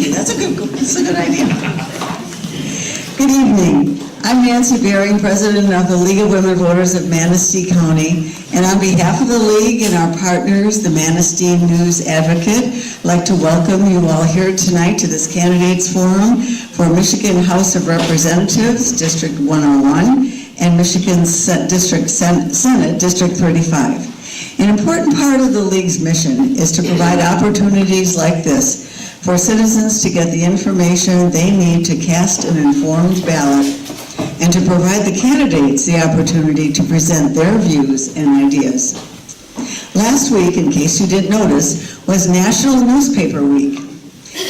you. That's a good idea. Good evening. I'm Nancy Beering, President of the League of Women Voters of Manistee County, and on behalf of the League and our partners, the Manistee News Advocate, I'd like to welcome you all here tonight to this Candidates Forum for Michigan House of Representatives, District 101, and Michigan District Senate, District 35. An important part of the League's mission is to provide opportunities like this for citizens to get the information they need to cast an informed ballot and to provide the candidates the opportunity to present their views and ideas. Last week, in case you didn't notice, was National Newspaper Week.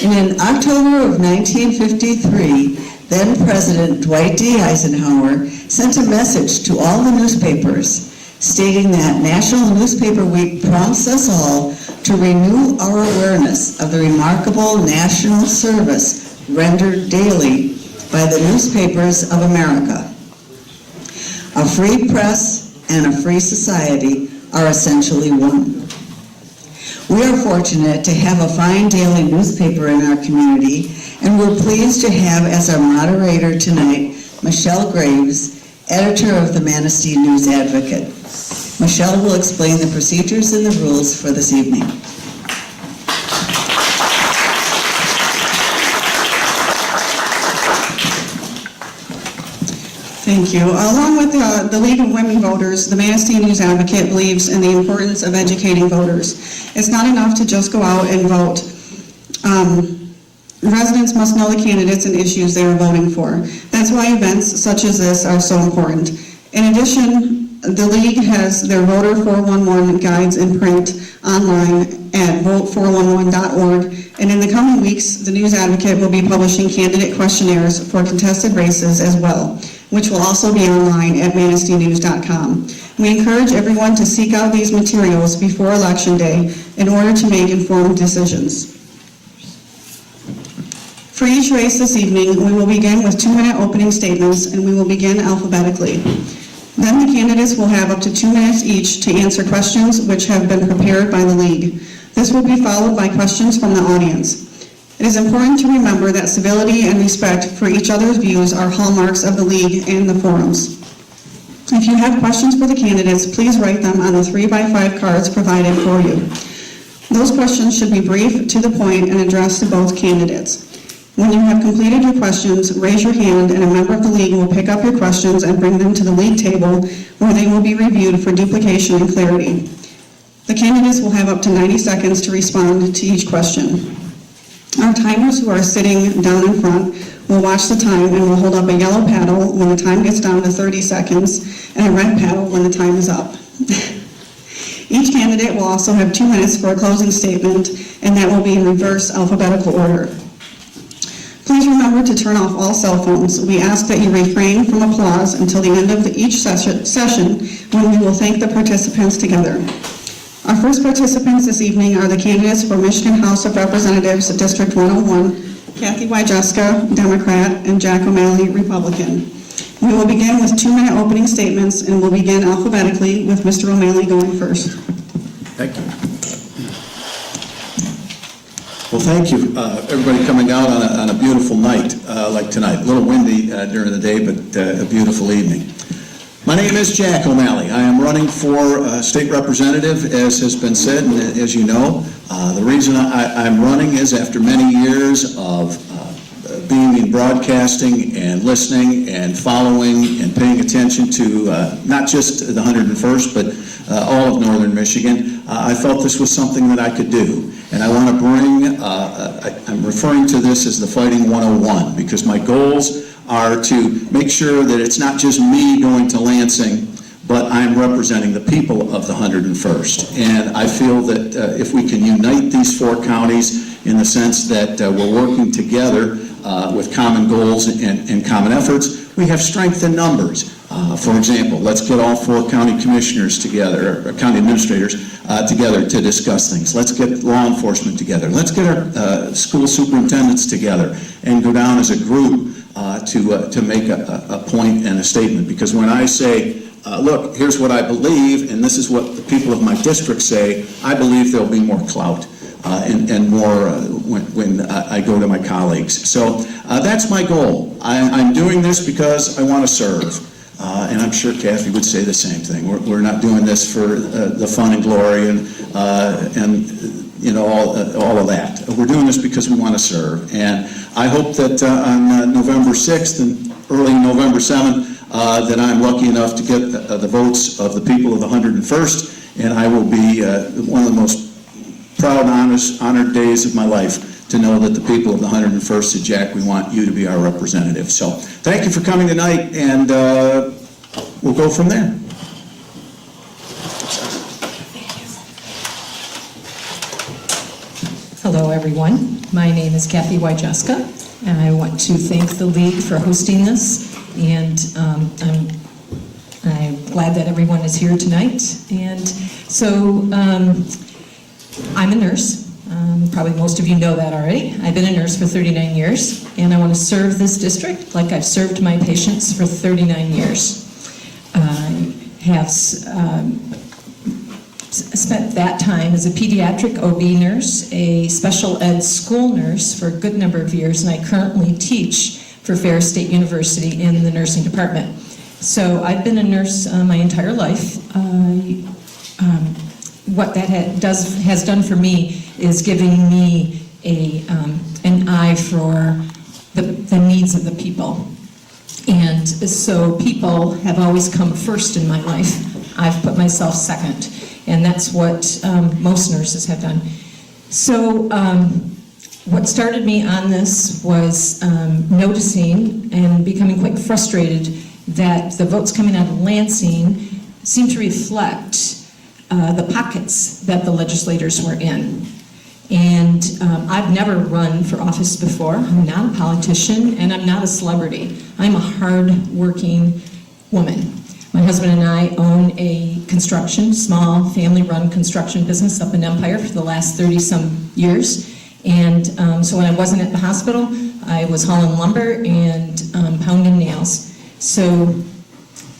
And in October of 1953, then President Dwight D. Eisenhower sent a message to all the newspapers stating that National Newspaper Week prompts us all to renew our awareness of the remarkable national service rendered daily by the newspapers of America. A free press and a free society are essentially one. We are fortunate to have a fine daily newspaper in our community, and we're pleased to have as our moderator tonight, Michelle Graves, editor of the Manistee News Advocate. Michelle will explain the procedures and the rules for this evening. Thank you. Along with the League of Women Voters, the Manistee News Advocate believes in the importance of educating voters. It's not enough to just go out and vote. Residents must know the candidates and issues they are voting for. That's why events such as this are so important. In addition, the League has their Voter 411 guides in print online at vote411.org, and in the coming weeks, the News Advocate will be publishing candidate questionnaires for contested races as well, which will also be online at manisteenews.com. We encourage everyone to seek out these materials before Election Day in order to make informed decisions. For each race this evening, we will begin with 2-minute opening statements, and we will begin alphabetically. Then the candidates will have up to 2 minutes each to answer questions which have been prepared by the League. This will be followed by questions from the audience. It is important to remember that civility and respect for each other's views are hallmarks of the League and the forums. If you have questions for the candidates, please write them on the 3x5 cards provided for you. Those questions should be brief, to the point, and addressed to both candidates. When you have completed your questions, raise your hand and a member of the League will pick up your questions and bring them to the League table where they will be reviewed for duplication and clarity. The candidates will have up to 90 seconds to respond to each question. Our timers who are sitting down in front will watch the time and will hold up a yellow paddle when the time gets down to 30 seconds and a red paddle when the time is up. Each candidate will also have 2 minutes for a closing statement, and that will be in reverse alphabetical order. Please remember to turn off all cell phones. We ask that you refrain from applause until the end of each session when we will thank the participants together. Our first participants this evening are the candidates for Michigan House of Representatives, District 101, Kathy Wiejeska, Democrat, and Jack O'Malley, Republican. We will begin with 2-minute opening statements, and we'll begin alphabetically with Mr. O'Malley going first. Thank you. Well, thank you, everybody coming out on a beautiful night like tonight. A little windy during the day, but a beautiful evening. My name is Jack O'Malley. I am running for state representative, as has been said, and as you know. The reason I'm running is after many years of being in broadcasting and listening and following and paying attention to not just the 101st, but all of northern Michigan, I felt this was something that I could do. And I want to bring, I'm referring to this as the Fighting 101, because my goals are to make sure that it's not just me going to Lansing, but I'm representing the people of the 101st. And I feel that if we can unite these 4 counties in the sense that we're working together with common goals and common efforts, we have strength in numbers. For example, let's get all 4 county commissioners together, or county administrators together to discuss things. Let's get law enforcement together. Let's get our school superintendents together and go down as a group to make a point and a statement. Because when I say, look, here's what I believe, and this is what the people of my district say, I believe there'll be more clout and more when I go to my colleagues. So that's my goal. I'm doing this because I want to serve. And I'm sure Kathy would say the same thing. We're not doing this for the fun and glory and all of that. We're doing this because we want to serve. And I hope that on November 6th and early November 7th, that I'm lucky enough to get the votes of the people of the 101st, and I will be one of the most proud and honored days of my life to know that the people of the 101st said, Jack, we want you to be our representative. So thank you for coming tonight, and we'll go from there. Hello, everyone. My name is Kathy Wojcicka, and I want to thank the League for hosting this. And I'm glad that everyone is here tonight. And so I'm a nurse. Probably most of you know that already. I've been a nurse for 39 years, and I want to serve this district like I've served my patients for 39 years. I have spent that time as a pediatric OB nurse, a special ed school nurse for a good number of years, and I currently teach for Ferris State University in the nursing department. So I've been a nurse my entire life. What that has done for me is giving me an eye for the needs of the people. And so people have always come first in my life. I've put myself second. And that's what most nurses have done. So what started me on this was noticing and becoming quite frustrated that the votes coming out of Lansing seem to reflect the pockets that the legislators were in. And I've never run for office before. I'm not a politician, and I'm not a celebrity. I'm a hard-working woman. My husband and I own a small family-run construction business up in Empire for the last 30-some years. And so when I wasn't at the hospital, I was hauling lumber and pounding nails. So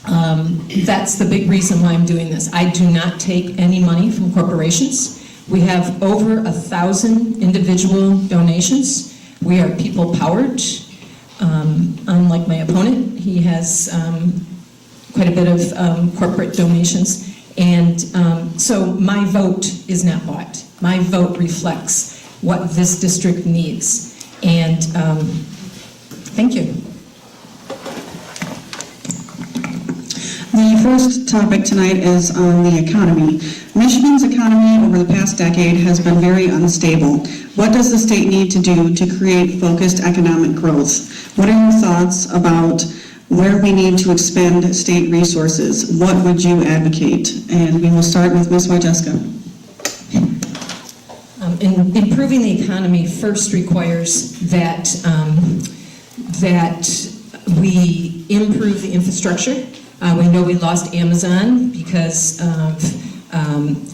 that's the big reason why I'm doing this. I do not take any money from corporations. We have over 1,000 individual donations. We are people-powered. Unlike my opponent, he has quite a bit of corporate donations. And so my vote is not bought. My vote reflects what this district needs. And thank you. The first topic tonight is on the economy. Michigan's economy over the past decade has been very unstable. What does the state need to do to create focused economic growth? What are your thoughts about where we need to expend state resources? What would you advocate? And we will start with Ms. Wojcicka. Improving the economy first requires that we improve the infrastructure. We know we lost Amazon because of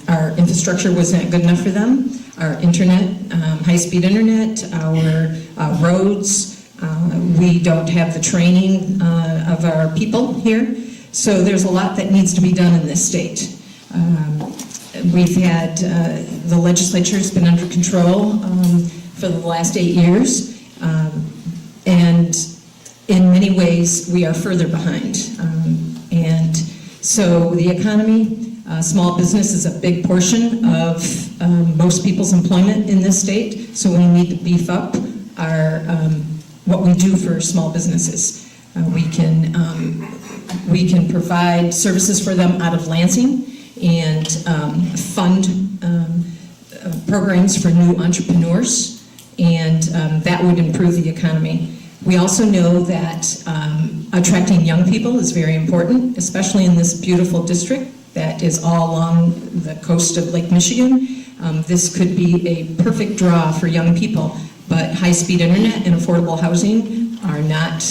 our infrastructure wasn't good enough for them. Our internet, high-speed internet, our roads. We don't have the training of our people here. So there's a lot that needs to be done in this state. We've had, the legislature's been under control for the last 8 years. And in many ways, we are further behind. And so the economy, small business is a big portion of most people's employment in this state. So we need to beef up our what we do for small businesses. We can provide services for them out of Lansing and fund programs for new entrepreneurs, and that would improve the economy. We also know that attracting young people is very important, especially in this beautiful district that is all along the coast of Lake Michigan. This could be a perfect draw for young people, but high-speed internet and affordable housing are not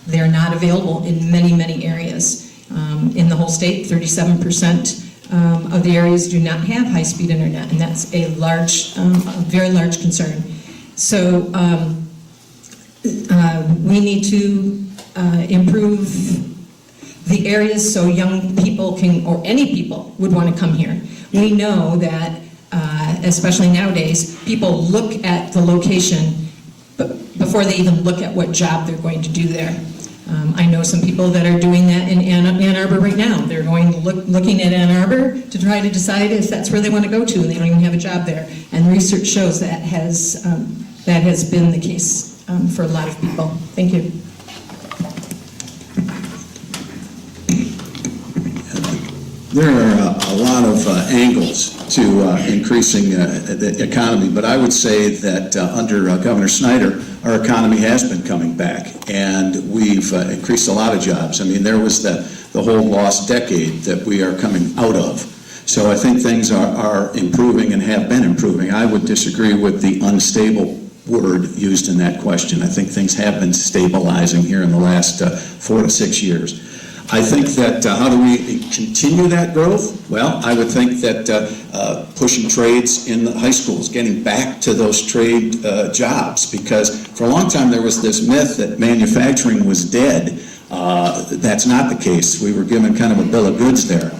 available in many, many areas. In the whole state, 37% of the areas do not have high-speed internet, and that's a very large concern. So we need to improve the areas so young people can, or any people, would want to come here. We know that especially nowadays, people look at the location before they even look at what job they're going to do there. I know some people that are doing that in Ann Arbor right now. They're looking at Ann Arbor to try to decide if that's where they want to go to, and they don't even have a job there. And research shows that has been the case for a lot of people. Thank you. There are a lot of angles to increasing the economy, but I would say that under Governor Snyder, our economy has been coming back, and we've increased a lot of jobs. I mean, there was the whole lost decade that we are coming out of. So I think things are improving and have been improving. I would disagree with the unstable word used in that question. I think things have been stabilizing here in the last 4 to 6 years. I think that how do we continue that growth? Well, I would think that pushing trades in the high schools, getting back to those trade jobs, because for a long time there was this myth that manufacturing was dead. That's not the case. We were given kind of a bill of goods there.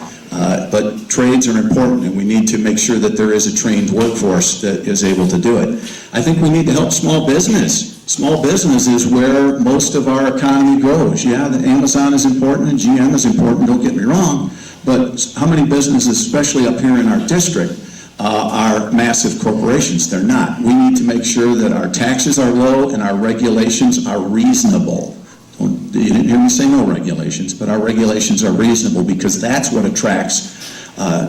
But trades are important, and we need to make sure that there is a trained workforce that is able to do it. I think we need to help small business. Small business is where most of our economy grows. Yeah, the Amazon is important and GM is important, don't get me wrong, but how many businesses, especially up here in our district, are massive corporations? They're not. We need to make sure that our taxes are low and our regulations are reasonable. You didn't hear me say no regulations, but our regulations are reasonable, because that's what attracts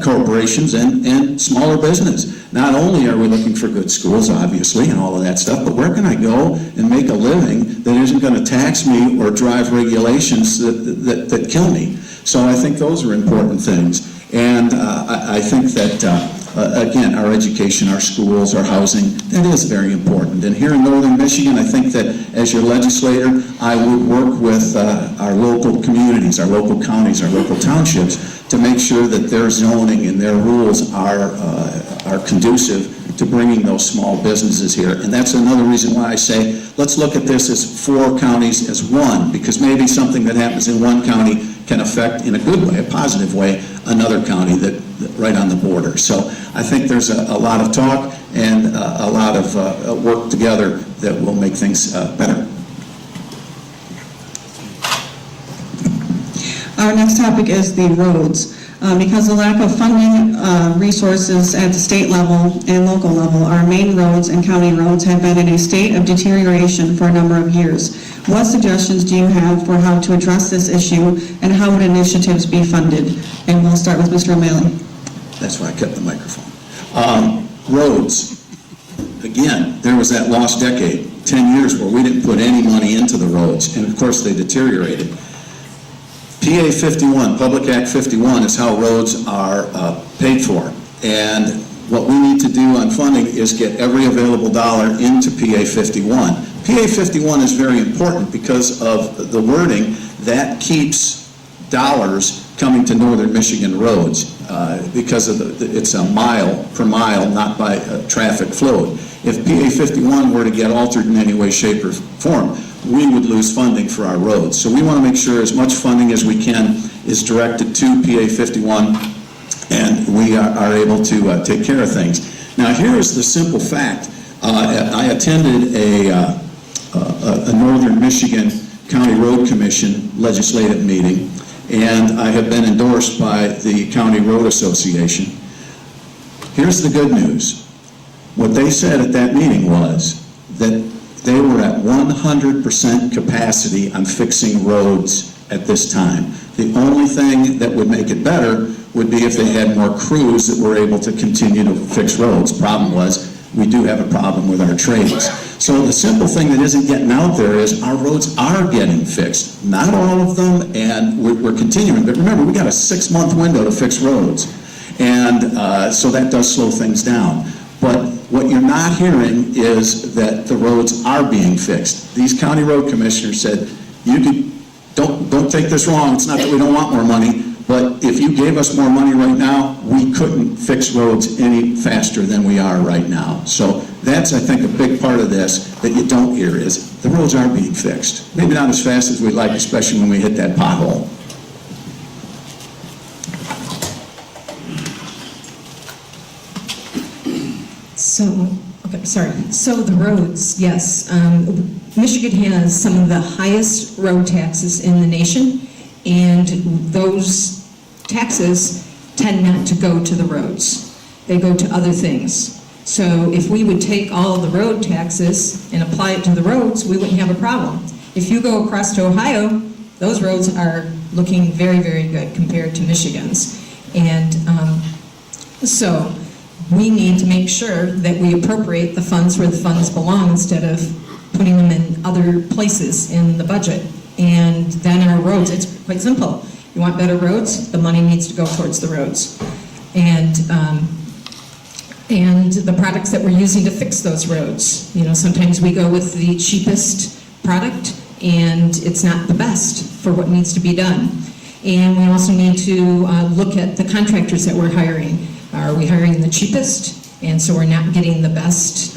corporations and smaller business. Not only are we looking for good schools, obviously, and all of that stuff, but where can I go and make a living that isn't going to tax me or drive regulations that kill me? So I think those are important things. And I think that, again, our education, our schools, our housing, that is very important. And here in northern Michigan, I think that as your legislator, I would work with our local communities, our local counties, our local townships, to make sure that their zoning and their rules are conducive to bringing those small businesses here. And that's another reason why I say, let's look at this as 4 counties as one, because maybe something that happens in one county can affect, in a good way, a positive way, another county that right on the border. So I think there's a lot of talk and a lot of work together that will make things better. Our next topic is the roads. Because of the lack of funding resources at the state level and local level, our main roads and county roads have been in a state of deterioration for a number of years. What suggestions do you have for how to address this issue, and how would initiatives be funded? And we'll start with Mr. O'Malley. That's why I kept the microphone. Roads. Again, there was that lost decade, 10 years where we didn't put any money into the roads, and of course they deteriorated. PA 51, Public Act 51, is how roads are paid for. And what we need to do on funding is get every available dollar into PA 51. PA 51 is very important because of the wording that keeps dollars coming to northern Michigan roads because of it's a mile per mile, not by traffic flowed. If PA 51 were to get altered in any way, shape, or form, we would lose funding for our roads. So we want to make sure as much funding as we can is directed to PA 51, and we are able to take care of things. Now here is the simple fact. I attended a Northern Michigan County Road Commission legislative meeting, and I have been endorsed by the County Road Association. Here's the good news. What they said at that meeting was that they were at 100% capacity on fixing roads at this time. The only thing that would make it better would be if they had more crews that were able to continue to fix roads. Problem was, we do have a problem with our trades. So the simple thing that isn't getting out there is our roads are getting fixed. Not all of them, and we're continuing. But remember, we got a 6-month window to fix roads. And so that does slow things down. But what you're not hearing is that the roads are being fixed. These county road commissioners said, don't take this wrong, it's not that we don't want more money, but if you gave us more money right now, we couldn't fix roads any faster than we are right now. So that's, I think, a big part of this that you don't hear is the roads are being fixed. Maybe not as fast as we'd like, especially when we hit that pothole. So, okay, sorry. So the roads, yes. Michigan has some of the highest road taxes in the nation, and those taxes tend not to go to the roads. They go to other things. So if we would take all of the road taxes and apply it to the roads, we wouldn't have a problem. If you go across to Ohio, those roads are looking very, very good compared to Michigan's. And so we need to make sure that we appropriate the funds where the funds belong instead of putting them in other places in the budget. And then our roads, it's quite simple. You want better roads, the money needs to go towards the roads. And the products that we're using to fix those roads. You know, sometimes we go with the cheapest product and it's not the best for what needs to be done. And we also need to look at the contractors that we're hiring. Are we hiring the cheapest? And so we're not getting the best,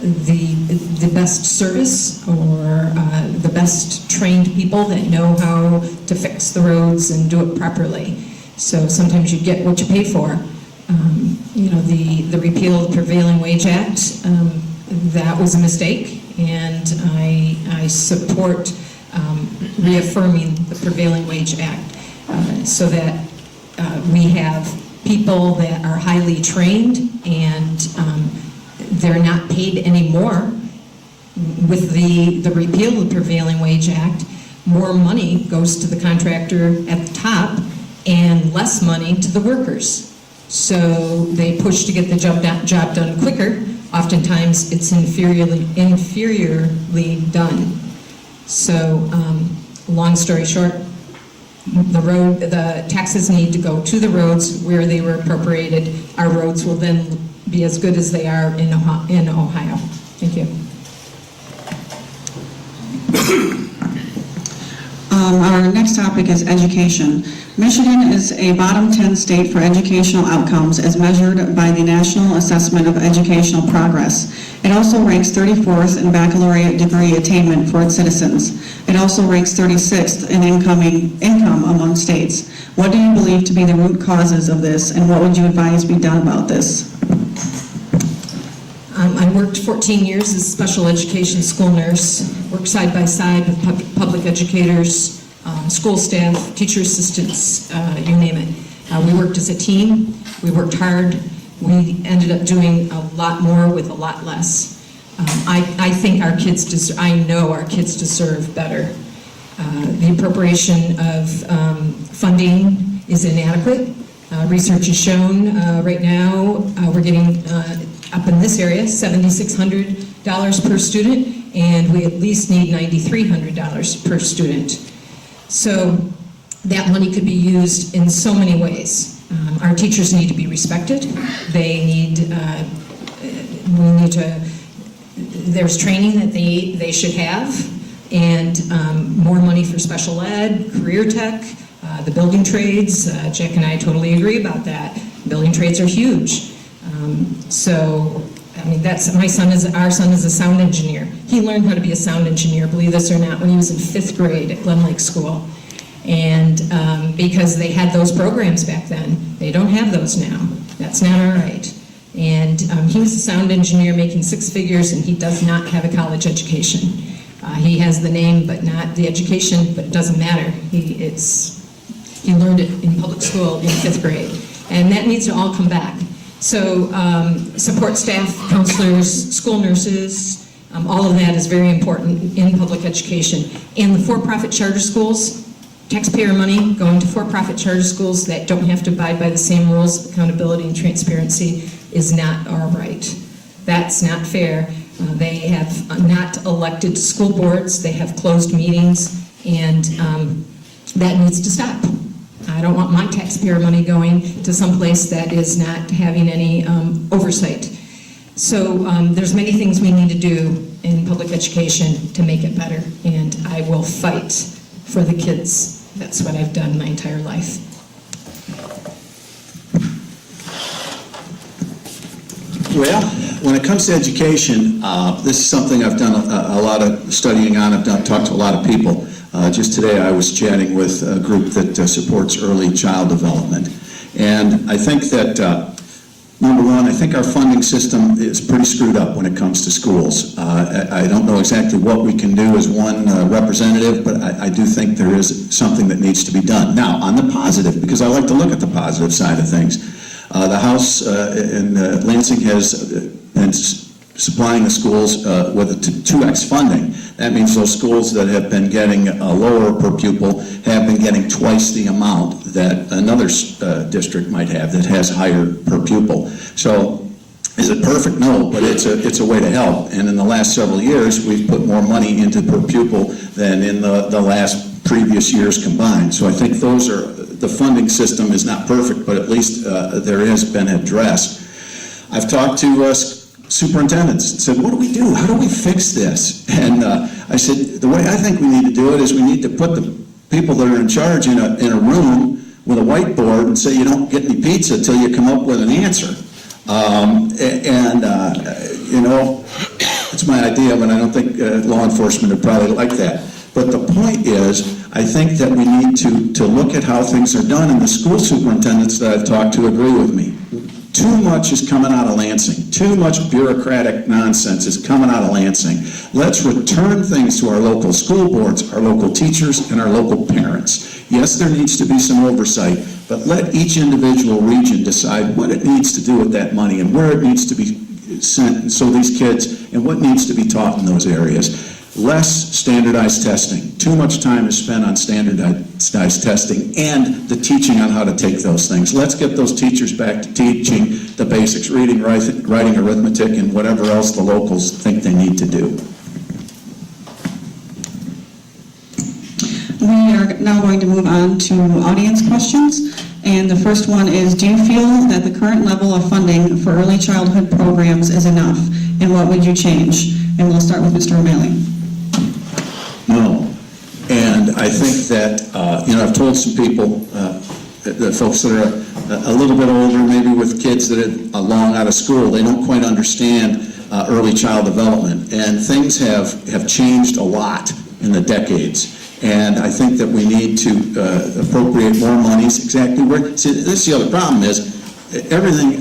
the best service or the best trained people that know how to fix the roads and do it properly. So sometimes you get what you pay for. You know, the repeal of the Prevailing Wage Act, that was a mistake, and I support reaffirming the Prevailing Wage Act so that we have people that are highly trained and they're not paid any more. With the repeal of the Prevailing Wage Act, more money goes to the contractor at the top and less money to the workers. So they push to get the job done quicker. Oftentimes it's inferiorly done. So long story short, the taxes need to go to the roads where they were appropriated. Our roads will then be as good as they are in Ohio. Thank you. Our next topic is education. Michigan is a bottom 10 state for educational outcomes as measured by the National Assessment of Educational Progress. It also ranks 34th in baccalaureate degree attainment for its citizens. It also ranks 36th in income among states. What do you believe to be the root causes of this, and what would you advise be done about this? I worked 14 years as a special education school nurse, worked side by side with public educators, school staff, teacher assistants, you name it. We worked as a team, we worked hard, we ended up doing a lot more with a lot less. I think our kids deserve, I know our kids deserve better. The appropriation of funding is inadequate. Research has shown right now we're getting up in this area $7,600 per student, and we at least need $9,300 per student. So that money could be used in so many ways. Our teachers need to be respected. They need, we need to, there's training that they should have, and more money for special ed, career tech, the building trades. Jack and I totally agree about that. Building trades are huge. So, I mean, our son is a sound engineer. He learned how to be a sound engineer, believe this or not, when he was in 5th grade at Glen Lake School. And because they had those programs back then, they don't have those now. That's not all right. And he was a sound engineer making 6 figures, and he does not have a college education. He has the name, but not the education, but it doesn't matter. He learned it in public school in 5th grade. And that needs to all come back. So support staff, counselors, school nurses, all of that is very important in public education. And the for-profit charter schools, taxpayer money going to for-profit charter schools that don't have to abide by the same rules of accountability and transparency is not all right. That's not fair. They have not elected school boards, they have closed meetings, and that needs to stop. I don't want my taxpayer money going to some place that is not having any oversight. So there's many things we need to do in public education to make it better, and I will fight for the kids. That's what I've done my entire life. Well, when it comes to education, this is something I've done a lot of studying on. I've talked to a lot of people. Just today I was chatting with a group that supports early child development. And I think that Number one, I think our funding system is pretty screwed up when it comes to schools. I don't know exactly what we can do as one representative, but I do think there is something that needs to be done. Now, on the positive, because I like to look at the positive side of things, the House in Lansing has been supplying the schools with a 2X funding. That means those schools that have been getting lower per pupil have been getting twice the amount that another district might have that has higher per pupil. So is it perfect? No, but it's a way to help. And in the last several years, we've put more money into per pupil than in the last previous years combined. So I think the funding system is not perfect, but at least there has been addressed. I've talked to superintendents and said, what do we do? How do we fix this? And I said, the way I think we need to do it is we need to put the people that are in charge in a room with a whiteboard and say, you don't get any pizza until you come up with an answer. You know, it's my idea, but I don't think law enforcement would probably like that. But the point is, I think that we need to look at how things are done, and the school superintendents that I've talked to agree with me. Too much is coming out of Lansing. Too much bureaucratic nonsense is coming out of Lansing. Let's return things to our local school boards, our local teachers, and our local parents. Yes, there needs to be some oversight, but let each individual region decide what it needs to do with that money and where it needs to be sent, so these kids, and what needs to be taught in those areas. Less standardized testing. Too much time is spent on standardized testing and the teaching on how to take those things. Let's get those teachers back to teaching the basics, reading, writing, arithmetic, and whatever else the locals think they need to do. We are now going to move on to audience questions. And the first one is, do you feel that the current level of funding for early childhood programs is enough? And what would you change? And we'll start with Mr. O'Malley. No. And I think that, I've told some people, the folks that are a little bit older, maybe with kids that are long out of school, they don't quite understand early child development. And things have changed a lot in the decades. And I think that we need to appropriate more monies exactly where. See, this is the other problem is,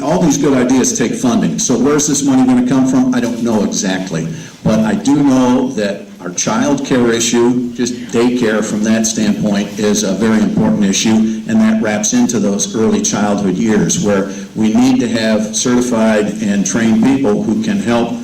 all these good ideas take funding. So where's this money going to come from? I don't know exactly. But I do know that our child care issue, just daycare from that standpoint, is a very important issue, and that wraps into those early childhood years where we need to have certified and trained people who can help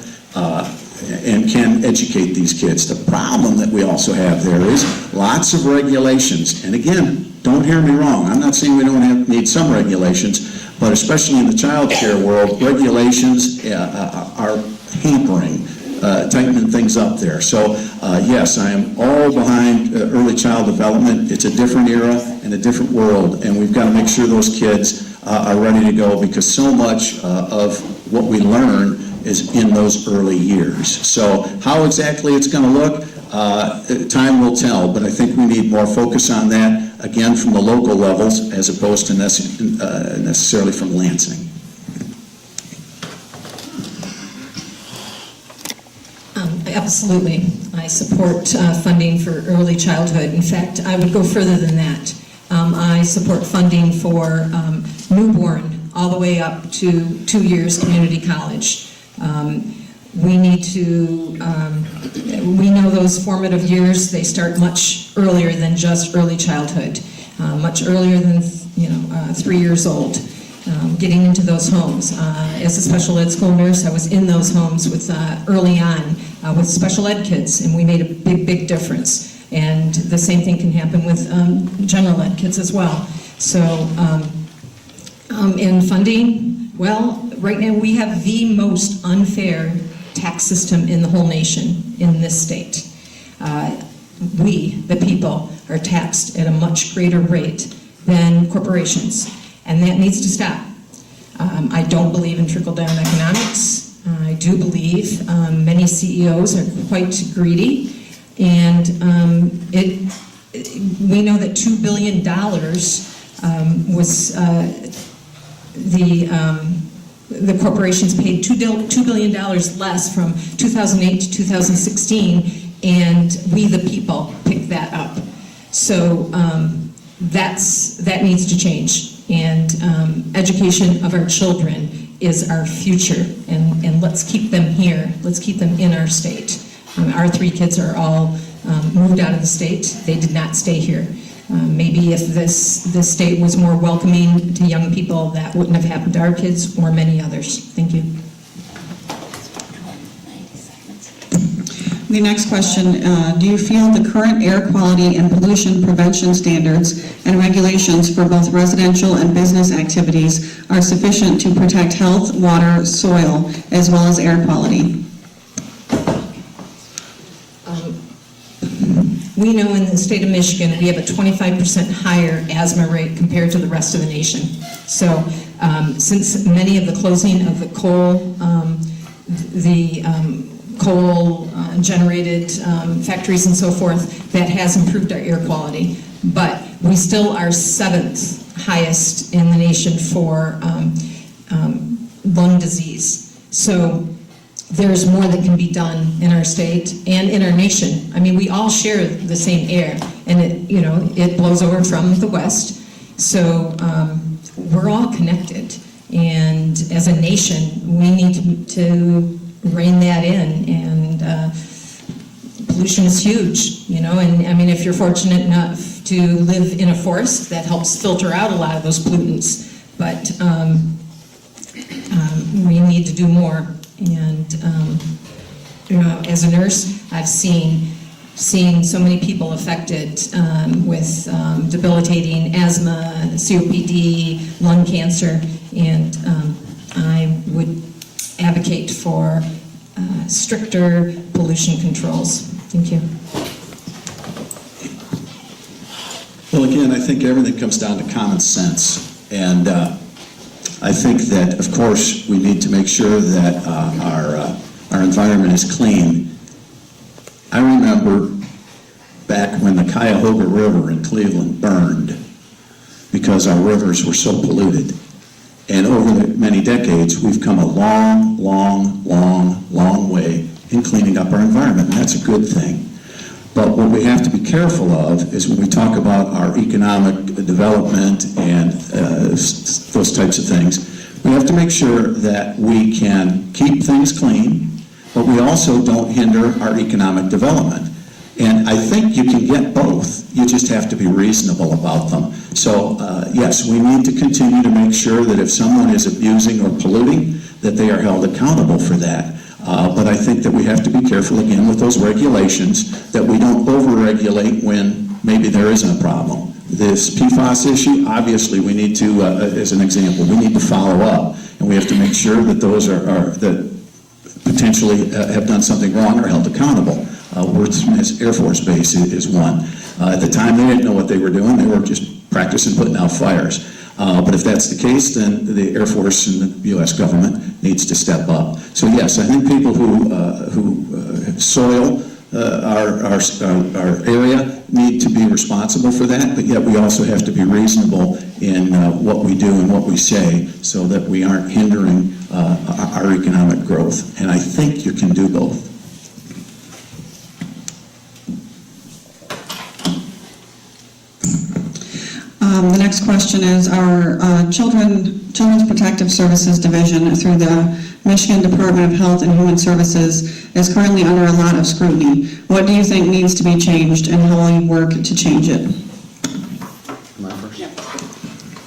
and can educate these kids. The problem that we also have there is lots of regulations. And again, don't hear me wrong. I'm not saying we don't need some regulations, but especially in the child care world, regulations are hampering, tightening things up there. So yes, I am all behind early child development. It's a different era and a different world, and we've got to make sure those kids are ready to go, because so much of what we learn is in those early years. So how exactly it's going to look, time will tell, but I think we need more focus on that, again, from the local levels as opposed to necessarily from Lansing. Absolutely. I support funding for early childhood. In fact, I would go further than that. I support funding for newborn all the way up to 2 years community college. We need to, we know those formative years, they start much earlier than just early childhood, much earlier than 3 years old. Getting into those homes. As a special ed school nurse, I was in those homes with early on with special ed kids, and we made a big difference. And the same thing can happen with general ed kids as well. So in funding, well, right now we have the most unfair tax system in the whole nation in this state. We, the people, are taxed at a much greater rate than corporations. And that needs to stop. I don't believe in trickle-down economics. I do believe many CEOs are quite greedy, and we know that $2 billion was the corporations paid $2 billion less from 2008 to 2016, and we the people picked that up. So that needs to change. And education of our children is our future, and let's keep them here. Let's keep them in our state. Our 3 kids are all moved out of the state. They did not stay here. Maybe if this state was more welcoming to young people, that wouldn't have happened to our kids or many others. Thank you. The next question, do you feel the current air quality and pollution prevention standards and regulations for both residential and business activities are sufficient to protect health, water, soil, as well as air quality? We know in the state of Michigan, we have a 25% higher asthma rate compared to the rest of the nation. So since many of the closing of the coal-generated factories and so forth, that has improved our air quality. But we still are 7th highest in the nation for lung disease. So there's more that can be done in our state and in our nation. I mean, we all share the same air, and it blows over from the west. So we're all connected, and as a nation, we need to rein that in. And pollution is huge, and I mean, if you're fortunate enough to live in a forest, that helps filter out a lot of those pollutants. But we need to do more. And as a nurse, I've seen so many people affected with debilitating asthma, COPD, lung cancer, and I would advocate for stricter pollution controls. Thank you. Well, again, I think everything comes down to common sense. And I think that, of course, we need to make sure that our environment is clean. I remember back when the Cuyahoga River in Cleveland burned because our rivers were so polluted. And over the many decades, we've come a long, long, long, long way in cleaning up our environment, and that's a good thing. But what we have to be careful of is when we talk about our economic development and those types of things, we have to make sure that we can keep things clean, but we also don't hinder our economic development. And I think you can get both. You just have to be reasonable about them. So yes, we need to continue to make sure that if someone is abusing or polluting, that they are held accountable for that. But I think that we have to be careful again with those regulations, that we don't over-regulate when maybe there isn't a problem. This PFAS issue, obviously we need to, as an example, we need to follow up, and we have to make sure that those that potentially have done something wrong are held accountable. Worth's Air Force Base is one. At the time, they didn't know what they were doing. They were just practicing putting out fires. But if that's the case, then the Air Force and the U.S. government needs to step up. So yes, I think people who soil our area need to be responsible for that, but yet we also have to be reasonable in what we do and what we say so that we aren't hindering our economic growth. And I think you can do both. The next question is, our Children's Protective Services Division through the Michigan Department of Health and Human Services is currently under a lot of scrutiny. What do you think needs to be changed, and how will you work to change it?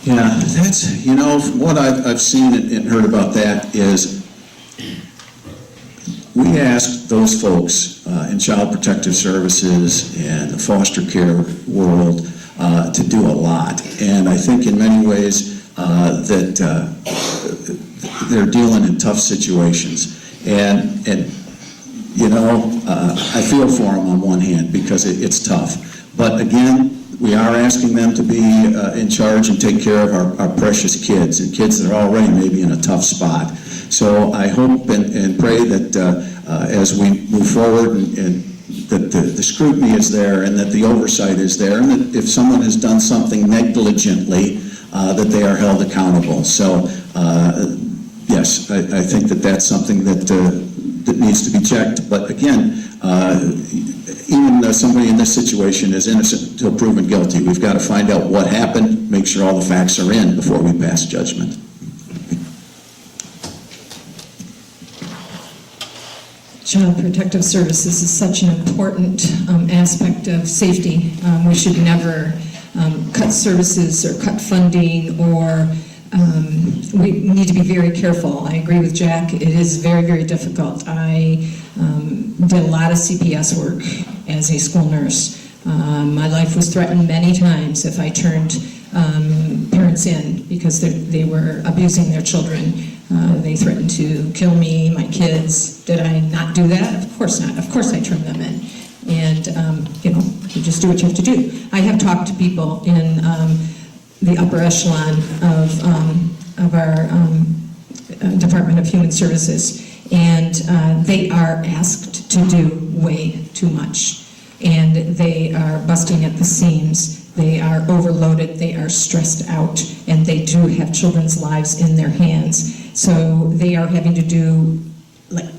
Yeah, that's, what I've seen and heard about that is we ask those folks in Child Protective Services and the foster care world to do a lot. And I think in many ways that they're dealing in tough situations. And I feel for them on one hand because it's tough. But again, we are asking them to be in charge and take care of our precious kids, and kids that are already maybe in a tough spot. So I hope and pray that as we move forward and that the scrutiny is there and that the oversight is there, and that if someone has done something negligently, that they are held accountable. So yes, I think that that's something that needs to be checked. But again, even though somebody in this situation is innocent until proven guilty, we've got to find out what happened, make sure all the facts are in before we pass judgment. Child Protective Services is such an important aspect of safety. We should never cut services or cut funding, or we need to be very careful. I agree with Jack. It is very, very difficult. I did a lot of CPS work as a school nurse. My life was threatened many times if I turned parents in because they were abusing their children. They threatened to kill me, my kids. Did I not do that? Of course not. Of course I turned them in. And, you just do what you have to do. I have talked to people in the upper echelon of our Department of Human Services, and they are asked to do way too much. And they are busting at the seams. They are overloaded, they are stressed out, and they do have children's lives in their hands. So they are having to do like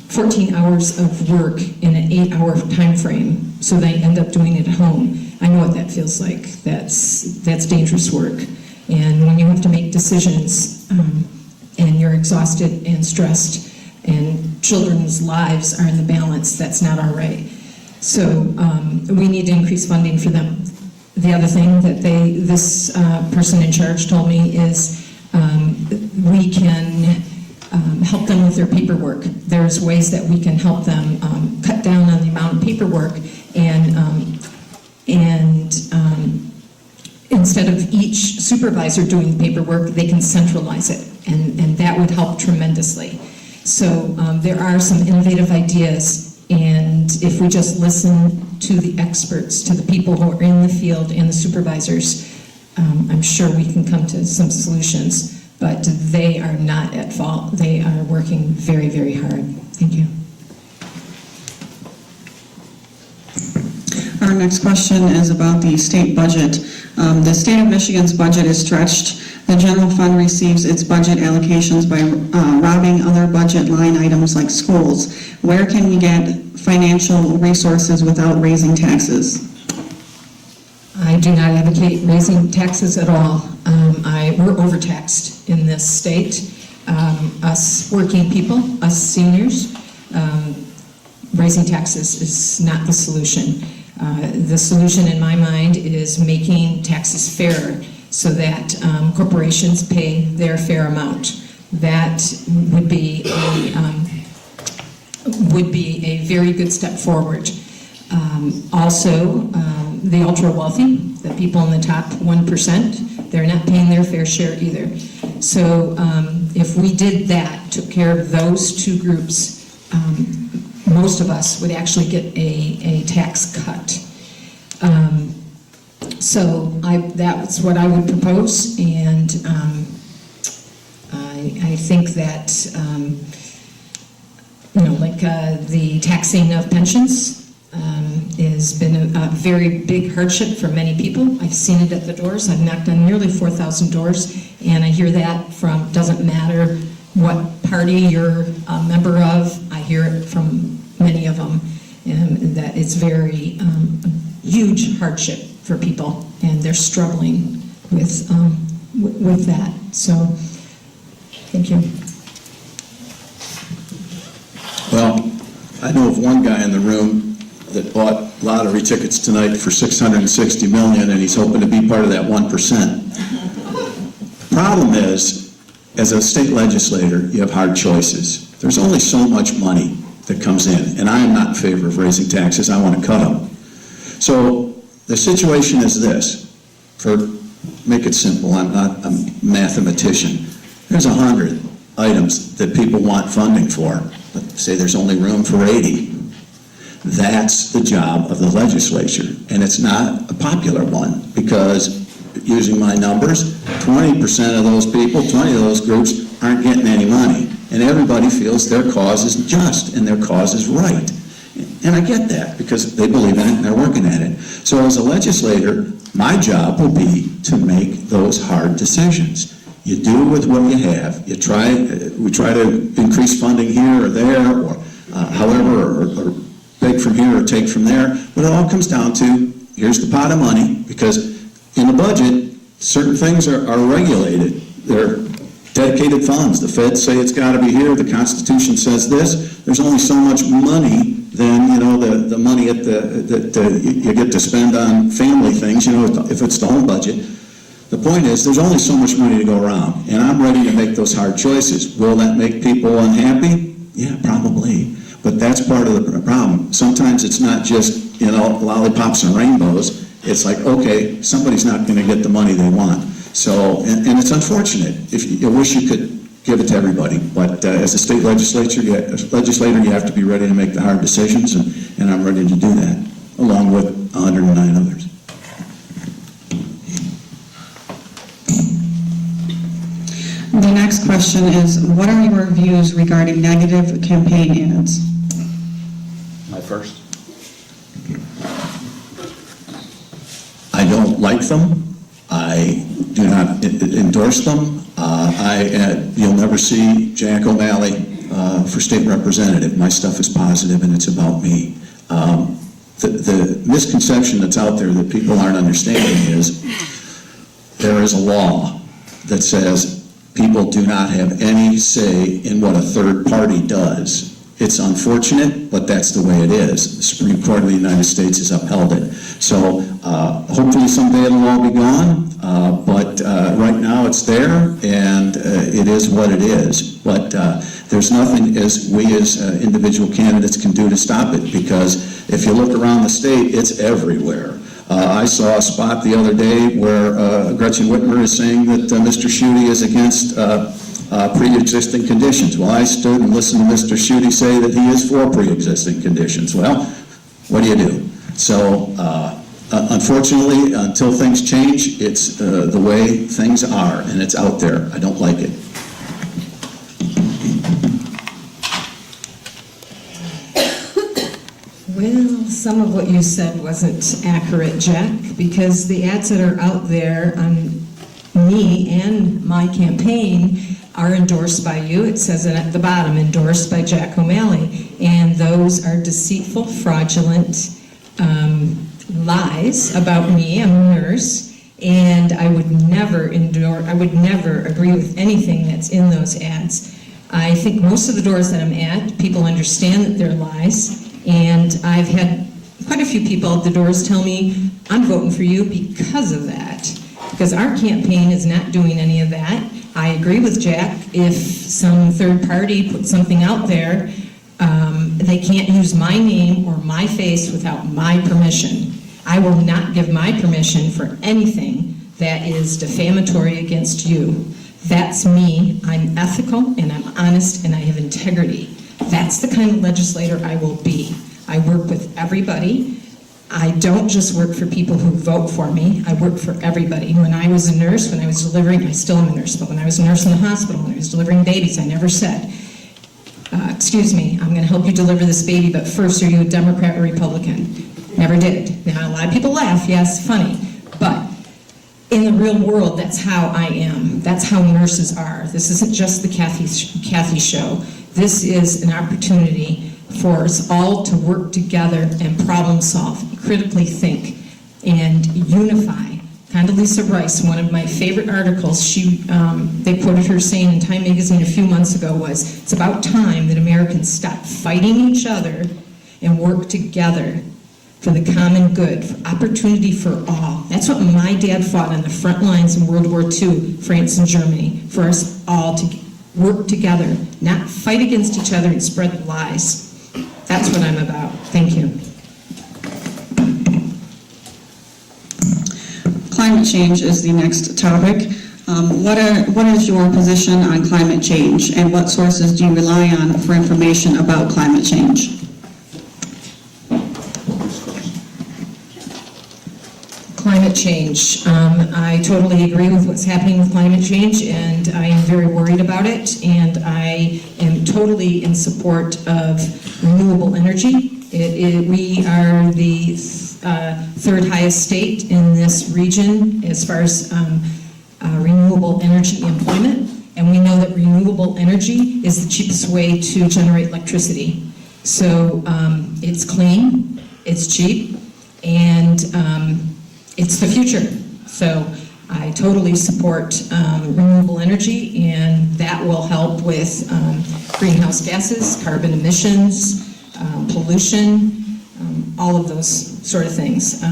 14 hours of work in an 8-hour time frame, so they end up doing it at home. I know what that feels like. That's dangerous work. And when you have to make decisions and you're exhausted and stressed and children's lives are in the balance, that's not all right. So we need to increase funding for them. The other thing that this person in charge told me is we can help them with their paperwork. There's ways that we can help them cut down on the amount of paperwork, and instead of each supervisor doing the paperwork, they can centralize it, and that would help tremendously. So there are some innovative ideas, and if we just listen to the experts, to the people who are in the field and the supervisors, I'm sure we can come to some solutions. But they are not at fault. They are working very, very hard. Thank you. Our next question is about the state budget. The state of Michigan's budget is stretched. The general fund receives its budget allocations by robbing other budget line items like schools. Where can we get financial resources without raising taxes? I do not advocate raising taxes at all. We're overtaxed in this state. Us working people, us seniors, raising taxes is not the solution. The solution in my mind is making taxes fairer so that corporations pay their fair amount. That would be a very good step forward. Also, the ultra wealthy, the people in the top 1%, they're not paying their fair share either. So if we did that, took care of those two groups, most of us would actually get a tax cut. So that's what I would propose, and I think that the taxing of pensions has been a very big hardship for many people. I've seen it at the doors. I've knocked on nearly 4,000 doors, and I hear that from, doesn't matter what party you're a member of, I hear it from many of them, and that it's very huge hardship for people, and they're struggling with that. So, thank you. Well, I know of one guy in the room that bought lottery tickets tonight for $660 million, and he's hoping to be part of that 1%. Problem is, as a state legislator, you have hard choices. There's only so much money that comes in, and I am not in favor of raising taxes. I want to cut them. So the situation is this. Make it simple. I'm not a mathematician. There's 100 items that people want funding for. Let's say there's only room for 80. That's the job of the legislature, and it's not a popular one, because using my numbers, 20% of those people, 20 of those groups aren't getting any money, and everybody feels their cause is just and their cause is right. And I get that, because they believe in it and they're working at it. So as a legislator, my job will be to make those hard decisions. You do with what you have. We try to increase funding here or there, or however, or take from here or take from there, but it all comes down to, here's the pot of money, because in the budget, certain things are regulated. They're dedicated funds. The feds say it's got to be here, the Constitution says this, there's only so much money than, you know, the money that you get to spend on family things, you know, if it's the home budget. The point is, there's only so much money to go around, and I'm ready to make those hard choices. Will that make people unhappy? Yeah, probably. But that's part of the problem. Sometimes it's not just, you know, lollipops and rainbows. It's like, okay, somebody's not going to get the money they want. So, and it's unfortunate. If you wish you could give it to everybody, but as a state legislator, you have to be ready to make the hard decisions, and I'm ready to do that, along with 109 others. The next question is, what are your views regarding negative campaign ads? My first. I don't like them. I do not endorse them. You'll never see Jack O'Malley for state representative. My stuff is positive and it's about me. The misconception that's out there that people aren't understanding is there is a law that says people do not have any say in what a third party does. It's unfortunate, but that's the way it is. The Supreme Court of the United States has upheld it. So hopefully someday it'll all be gone, but right now it's there, and it is what it is. But there's nothing we as individual candidates can do to stop it, because if you look around the state, it's everywhere. I saw a spot the other day where Gretchen Whitmer is saying that Mr. Schuette is against pre-existing conditions. Well, I stood and listened to Mr. Schuette say that he is for pre-existing conditions. Well, what do you do? So, unfortunately, until things change, it's the way things are, and it's out there. I don't like it. Well, some of what you said wasn't accurate, Jack, because the ads that are out there on me and my campaign are endorsed by you. It says it at the bottom, endorsed by Jack O'Malley. And those are deceitful, fraudulent lies about me. I'm a nurse, and I would never agree with anything that's in those ads. I think most of the doors that I'm at, people understand that they're lies. And I've had quite a few people at the doors tell me, I'm voting for you because of that. Because our campaign is not doing any of that. I agree with Jack, if some third party puts something out there, they can't use my name or my face without my permission. I will not give my permission for anything that is defamatory against you. That's me. I'm ethical and I'm honest and I have integrity. That's the kind of legislator I will be. I work with everybody. I don't just work for people who vote for me. I work for everybody. When I was a nurse, when I was delivering, I still am a nurse, but when I was a nurse in the hospital, when I was delivering babies, I never said, excuse me, I'm going to help you deliver this baby, but first, are you a Democrat or Republican? Never did. Now, a lot of people laugh. Yes, funny. But in the real world, that's how I am. That's how nurses are. This isn't just the Kathy show. This is an opportunity for us all to work together and problem solve, critically think, and unify. Condoleezza Rice, one of my favorite articles, they quoted her saying in Time magazine a few months ago was, it's about time that Americans stop fighting each other and work together for the common good, for opportunity for all. That's what my dad fought on the front lines in World War II, France and Germany, for us all to work together, not fight against each other and spread lies. That's what I'm about. Thank you. Climate change is the next topic. What is your position on climate change, and what sources do you rely on for information about climate change? Climate change. I totally agree with what's happening with climate change, and I am very worried about it, and I am totally in support of renewable energy. We are the third highest state in this region as far as renewable energy employment, and we know that renewable energy is the cheapest way to generate electricity. So it's clean, it's cheap, and it's the future. So I totally support renewable energy, and that will help with greenhouse gases, carbon emissions, pollution, all of those sort of things.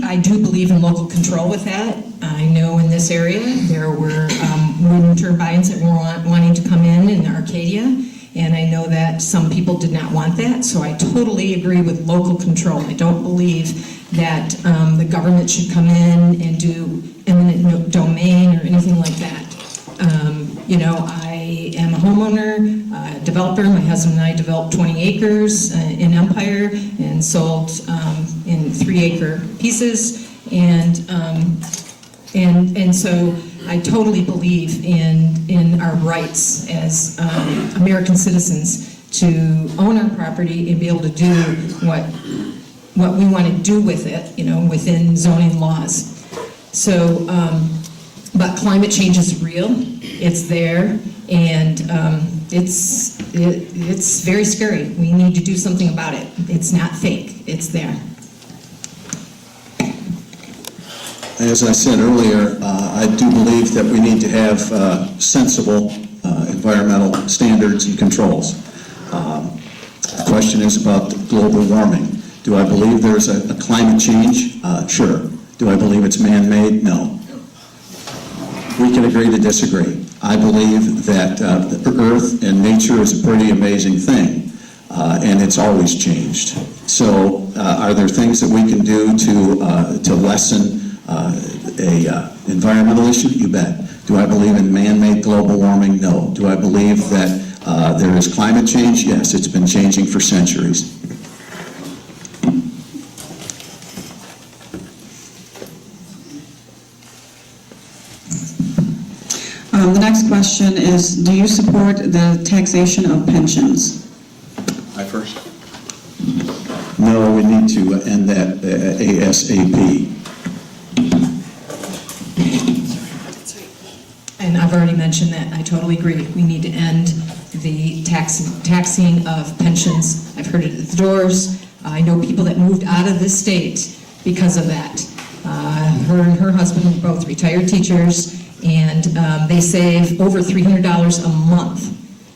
I do believe in local control with that. I know in this area, there were wind turbines that were wanting to come in Arcadia, and I know that some people did not want that, so I totally agree with local control. I don't believe that the government should come in and do eminent domain or anything like that. I am a homeowner, developer. My husband and I developed 20 acres in Empire and sold in 3-acre pieces. And so I totally believe in our rights as American citizens to own our property and be able to do what we want to do with it, within zoning laws. So, but climate change is real. It's there, and it's very scary. We need to do something about it. It's not fake. It's there. As I said earlier, I do believe that we need to have sensible environmental standards and controls. The question is about global warming. Do I believe there's a climate change? Sure. Do I believe it's man-made? No. We can agree to disagree. I believe that the earth and nature is a pretty amazing thing, and it's always changed. So are there things that we can do to lessen a environmental issue? You bet. Do I believe in man-made global warming? No. Do I believe that there is climate change? Yes, it's been changing for centuries. The next question is, do you support the taxation of pensions? I first. No, we need to end that ASAP. And I've already mentioned that. I totally agree. We need to end the taxing of pensions. I've heard it at the doors. I know people that moved out of this state because of that. Her and her husband were both retired teachers, and they save over $300 a month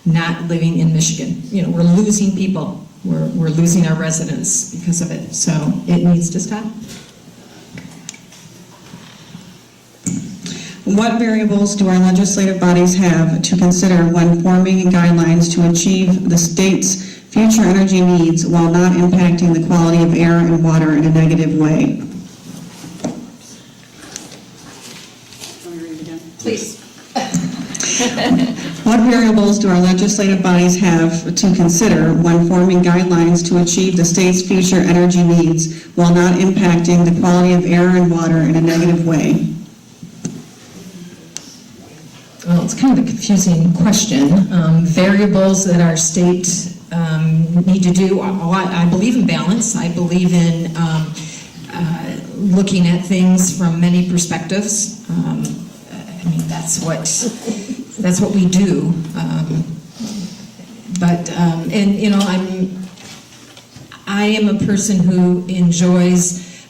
not living in Michigan. We're losing people. We're losing our residents because of it. So it needs to stop. What variables do our legislative bodies have to consider when forming guidelines to achieve the state's future energy needs while not impacting the quality of air and water in a negative way? Please. What variables do our legislative bodies have to consider when forming guidelines to achieve the state's future energy needs while not impacting the quality of air and water in a negative way? Well, it's kind of a confusing question. Variables that our state need to do, I believe in balance. I believe in looking at things from many perspectives. That's what we do. I am a person who enjoys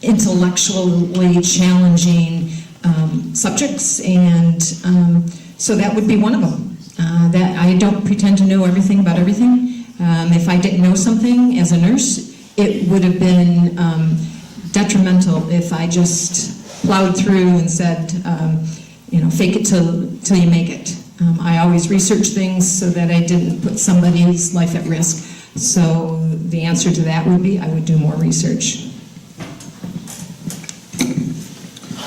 intellectually challenging subjects, and so that would be one of them. That I don't pretend to know everything about everything. If I didn't know something as a nurse, it would have been detrimental if I just plowed through and said, fake it till you make it. I always research things so that I didn't put somebody's life at risk. So the answer to that would be I would do more research.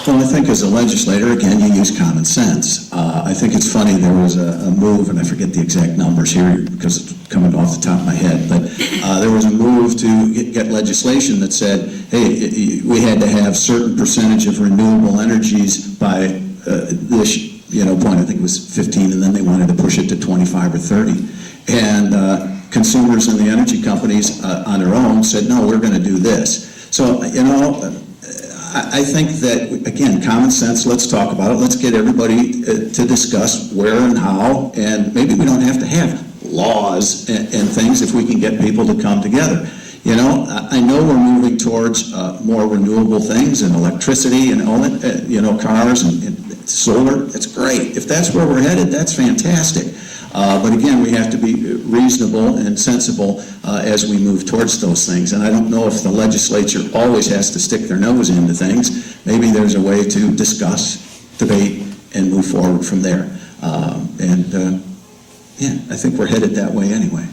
Well, I think as a legislator, again, you use common sense. I think it's funny, there was a move, and I forget the exact numbers here because it's coming off the top of my head, but there was a move to get legislation that said, hey, we had to have certain percentage of renewable energies by this point. I think it was 15, and then they wanted to push it to 25 or 30. And consumers and the energy companies on their own said, no, we're going to do this. So, I think that, again, common sense, let's talk about it. Let's get everybody to discuss where and how, and maybe we don't have to have laws and things if we can get people to come together. I know we're moving towards more renewable things and electricity and cars, and solar, that's great. If that's where we're headed, that's fantastic. But again, we have to be reasonable and sensible as we move towards those things. And I don't know if the legislature always has to stick their nose into things. Maybe there's a way to discuss, debate, and move forward from there. Yeah, I think we're headed that way anyway.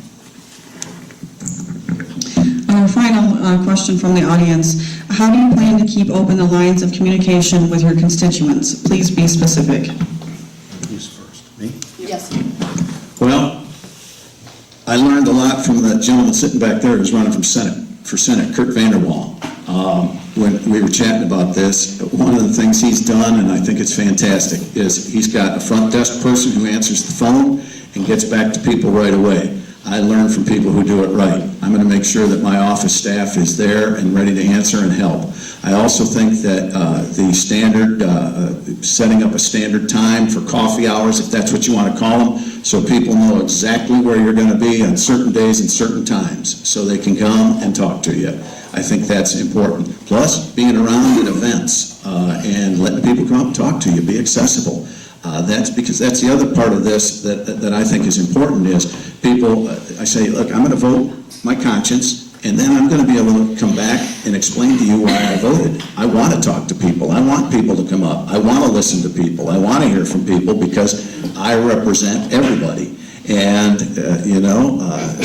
Our final question from the audience. How do you plan to keep open the lines of communication with your constituents? Please be specific. Who's first? Me? Yes. Well, I learned a lot from the gentleman sitting back there who's running for Senate, Kurt Vanderwall. When we were chatting about this, one of the things he's done, and I think it's fantastic, is he's got a front desk person who answers the phone and gets back to people right away. I learn from people who do it right. I'm going to make sure that my office staff is there and ready to answer and help. I also think that the standard, setting up a standard time for coffee hours, if that's what you want to call them, so people know exactly where you're going to be on certain days and certain times, so they can come and talk to you. I think that's important. Plus, being around at events and letting people come up and talk to you, be accessible. That's because that's the other part of this that I think is important is people, I say, look, I'm going to vote my conscience, and then I'm going to be able to come back and explain to you why I voted. I want to talk to people. I want people to come up. I want to listen to people. I want to hear from people because I represent everybody. And,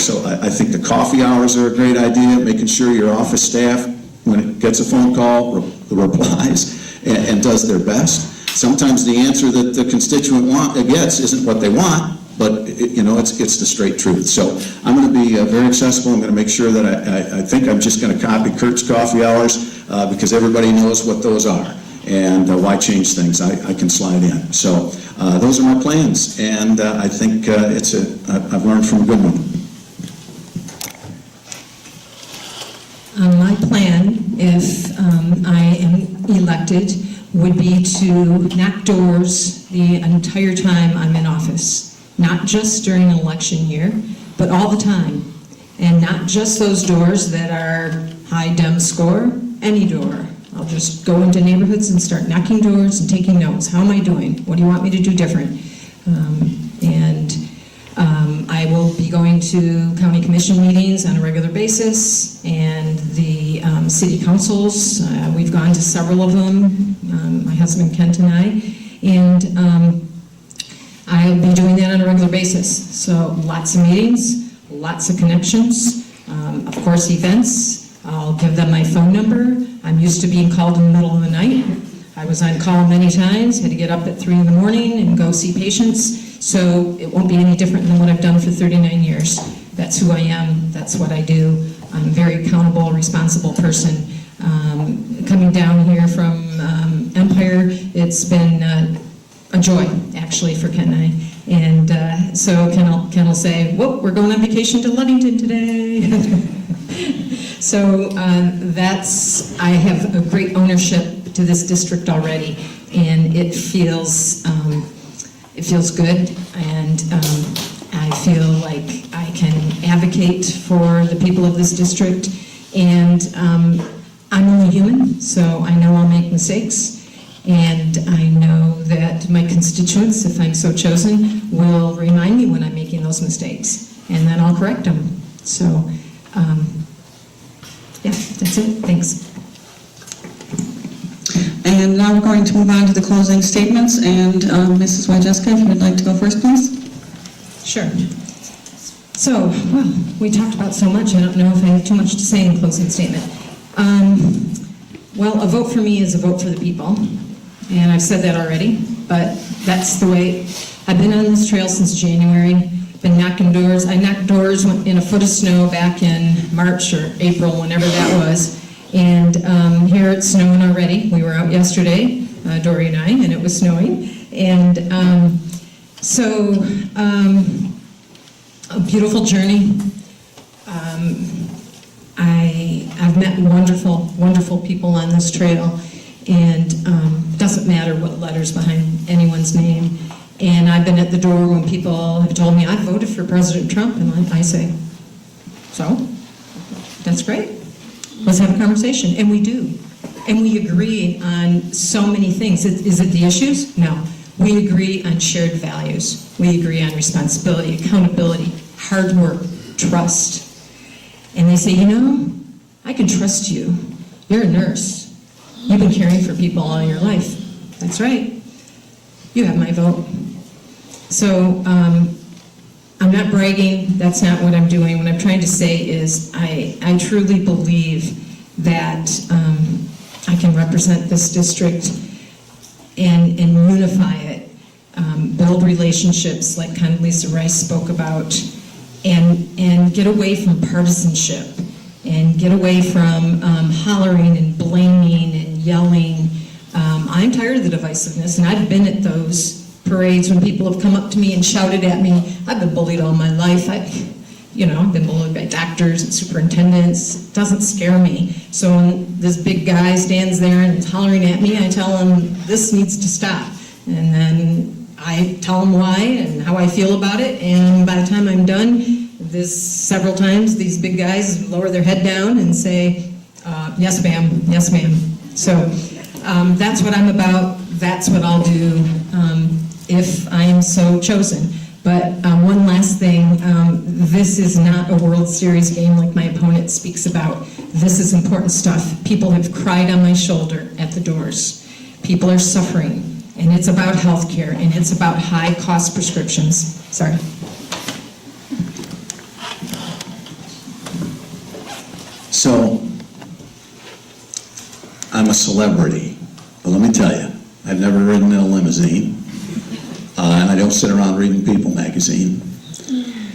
so I think the coffee hours are a great idea, making sure your office staff, when it gets a phone call, replies and does their best. Sometimes the answer that the constituent gets isn't what they want, but it's the straight truth. So I'm going to be very accessible. I'm going to make sure that I think I'm just going to copy Kurt's coffee hours because everybody knows what those are. And why change things? I can slide in. So those are my plans, and I think I've learned from a good one. My plan, if I am elected, would be to knock doors the entire time I'm in office. Not just during an election year, but all the time. And not just those doors that are high Dem score, any door. I'll just go into neighborhoods and start knocking doors and taking notes. How am I doing? What do you want me to do different? I will be going to county commission meetings on a regular basis, and the city councils. We've gone to several of them, my husband Kent and I, and I'll be doing that on a regular basis. So lots of meetings, lots of connections, of course events. I'll give them my phone number. I'm used to being called in the middle of the night. I was on call many times, had to get up at 3 in the morning and go see patients. So it won't be any different than what I've done for 39 years. That's who I am, that's what I do. I'm a very accountable, responsible person. Coming down here from Empire, it's been a joy, actually, for Ken and I. And so Ken will say, whoop, we're going on vacation to Ludington today. So I have a great ownership to this district already, and it feels good, and I feel like I can advocate for the people of this district, and I'm only human, so I know I'll make mistakes, and I know that my constituents, if I'm so chosen, will remind me when I'm making those mistakes, and then I'll correct them. So, yeah, that's it. Thanks. And now we're going to move on to the closing statements, and Mrs. Wojcicka, if you would like to go first, please. Sure. So, well, we talked about so much, I don't know if I have too much to say in closing statement. Well, a vote for me is a vote for the people, and I've said that already, but that's the way. I've been on this trail since January, been knocking doors. I knocked doors in a foot of snow back in March or April, whenever that was, and here it's snowing already. We were out yesterday, Dory and I, and it was snowing, and a beautiful journey. I've met wonderful, wonderful people on this trail, and it doesn't matter what letter's behind anyone's name. And I've been at the door when people have told me, I voted for President Trump, and I say, so? That's great. Let's have a conversation, and we do. And we agree on so many things. Is it the issues? No. We agree on shared values. We agree on responsibility, accountability, hard work, trust. And they say, you know, I can trust you. You're a nurse. You've been caring for people all your life. That's right. You have my vote. So I'm not bragging. That's not what I'm doing. What I'm trying to say is I truly believe that I can represent this district and unify it, build relationships like Condoleezza Rice spoke about, and get away from partisanship, and get away from hollering and blaming and yelling. I'm tired of the divisiveness, and I've been at those parades when people have come up to me and shouted at me. I've been bullied all my life. I've been bullied by doctors and superintendents. It doesn't scare me. So when this big guy stands there and is hollering at me, I tell him this needs to stop. And then I tell him why and how I feel about it. And by the time I'm done, several times these big guys lower their head down and say, yes ma'am, yes ma'am. So that's what I'm about. That's what I'll do if I am so chosen. But one last thing, this is not a World Series game like my opponent speaks about. This is important stuff. People have cried on my shoulder at the doors. People are suffering, and it's about health care, and it's about high-cost prescriptions. Sorry. So, I'm a celebrity, but let me tell you, I've never ridden in a limousine. And I don't sit around reading People magazine.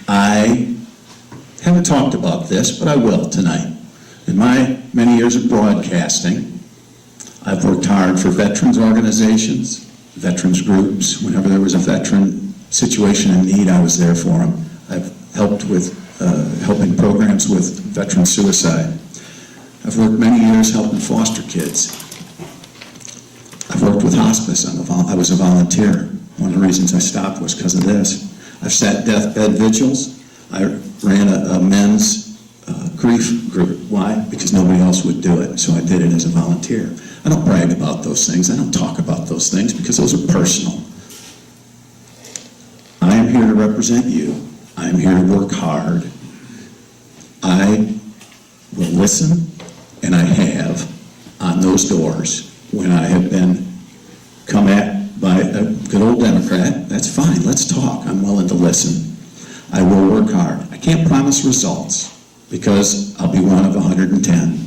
I haven't talked about this, but I will tonight. In my many years of broadcasting, I've worked hard for veterans organizations, veterans groups. Whenever there was a veteran situation in need, I was there for them. I've helped with helping programs with veteran suicide. I've worked many years helping foster kids. I've worked with hospice. I was a volunteer. One of the reasons I stopped was because of this. I've sat deathbed vigils. I ran a men's grief group. Why? Because nobody else would do it, so I did it as a volunteer. I don't brag about those things. I don't talk about those things because those are personal. I am here to represent you. I am here to work hard. I will listen, and I have, on those doors when I have been come at by a good old Democrat. That's fine, let's talk. I'm willing to listen. I will work hard. I can't promise results because I'll be one of 110.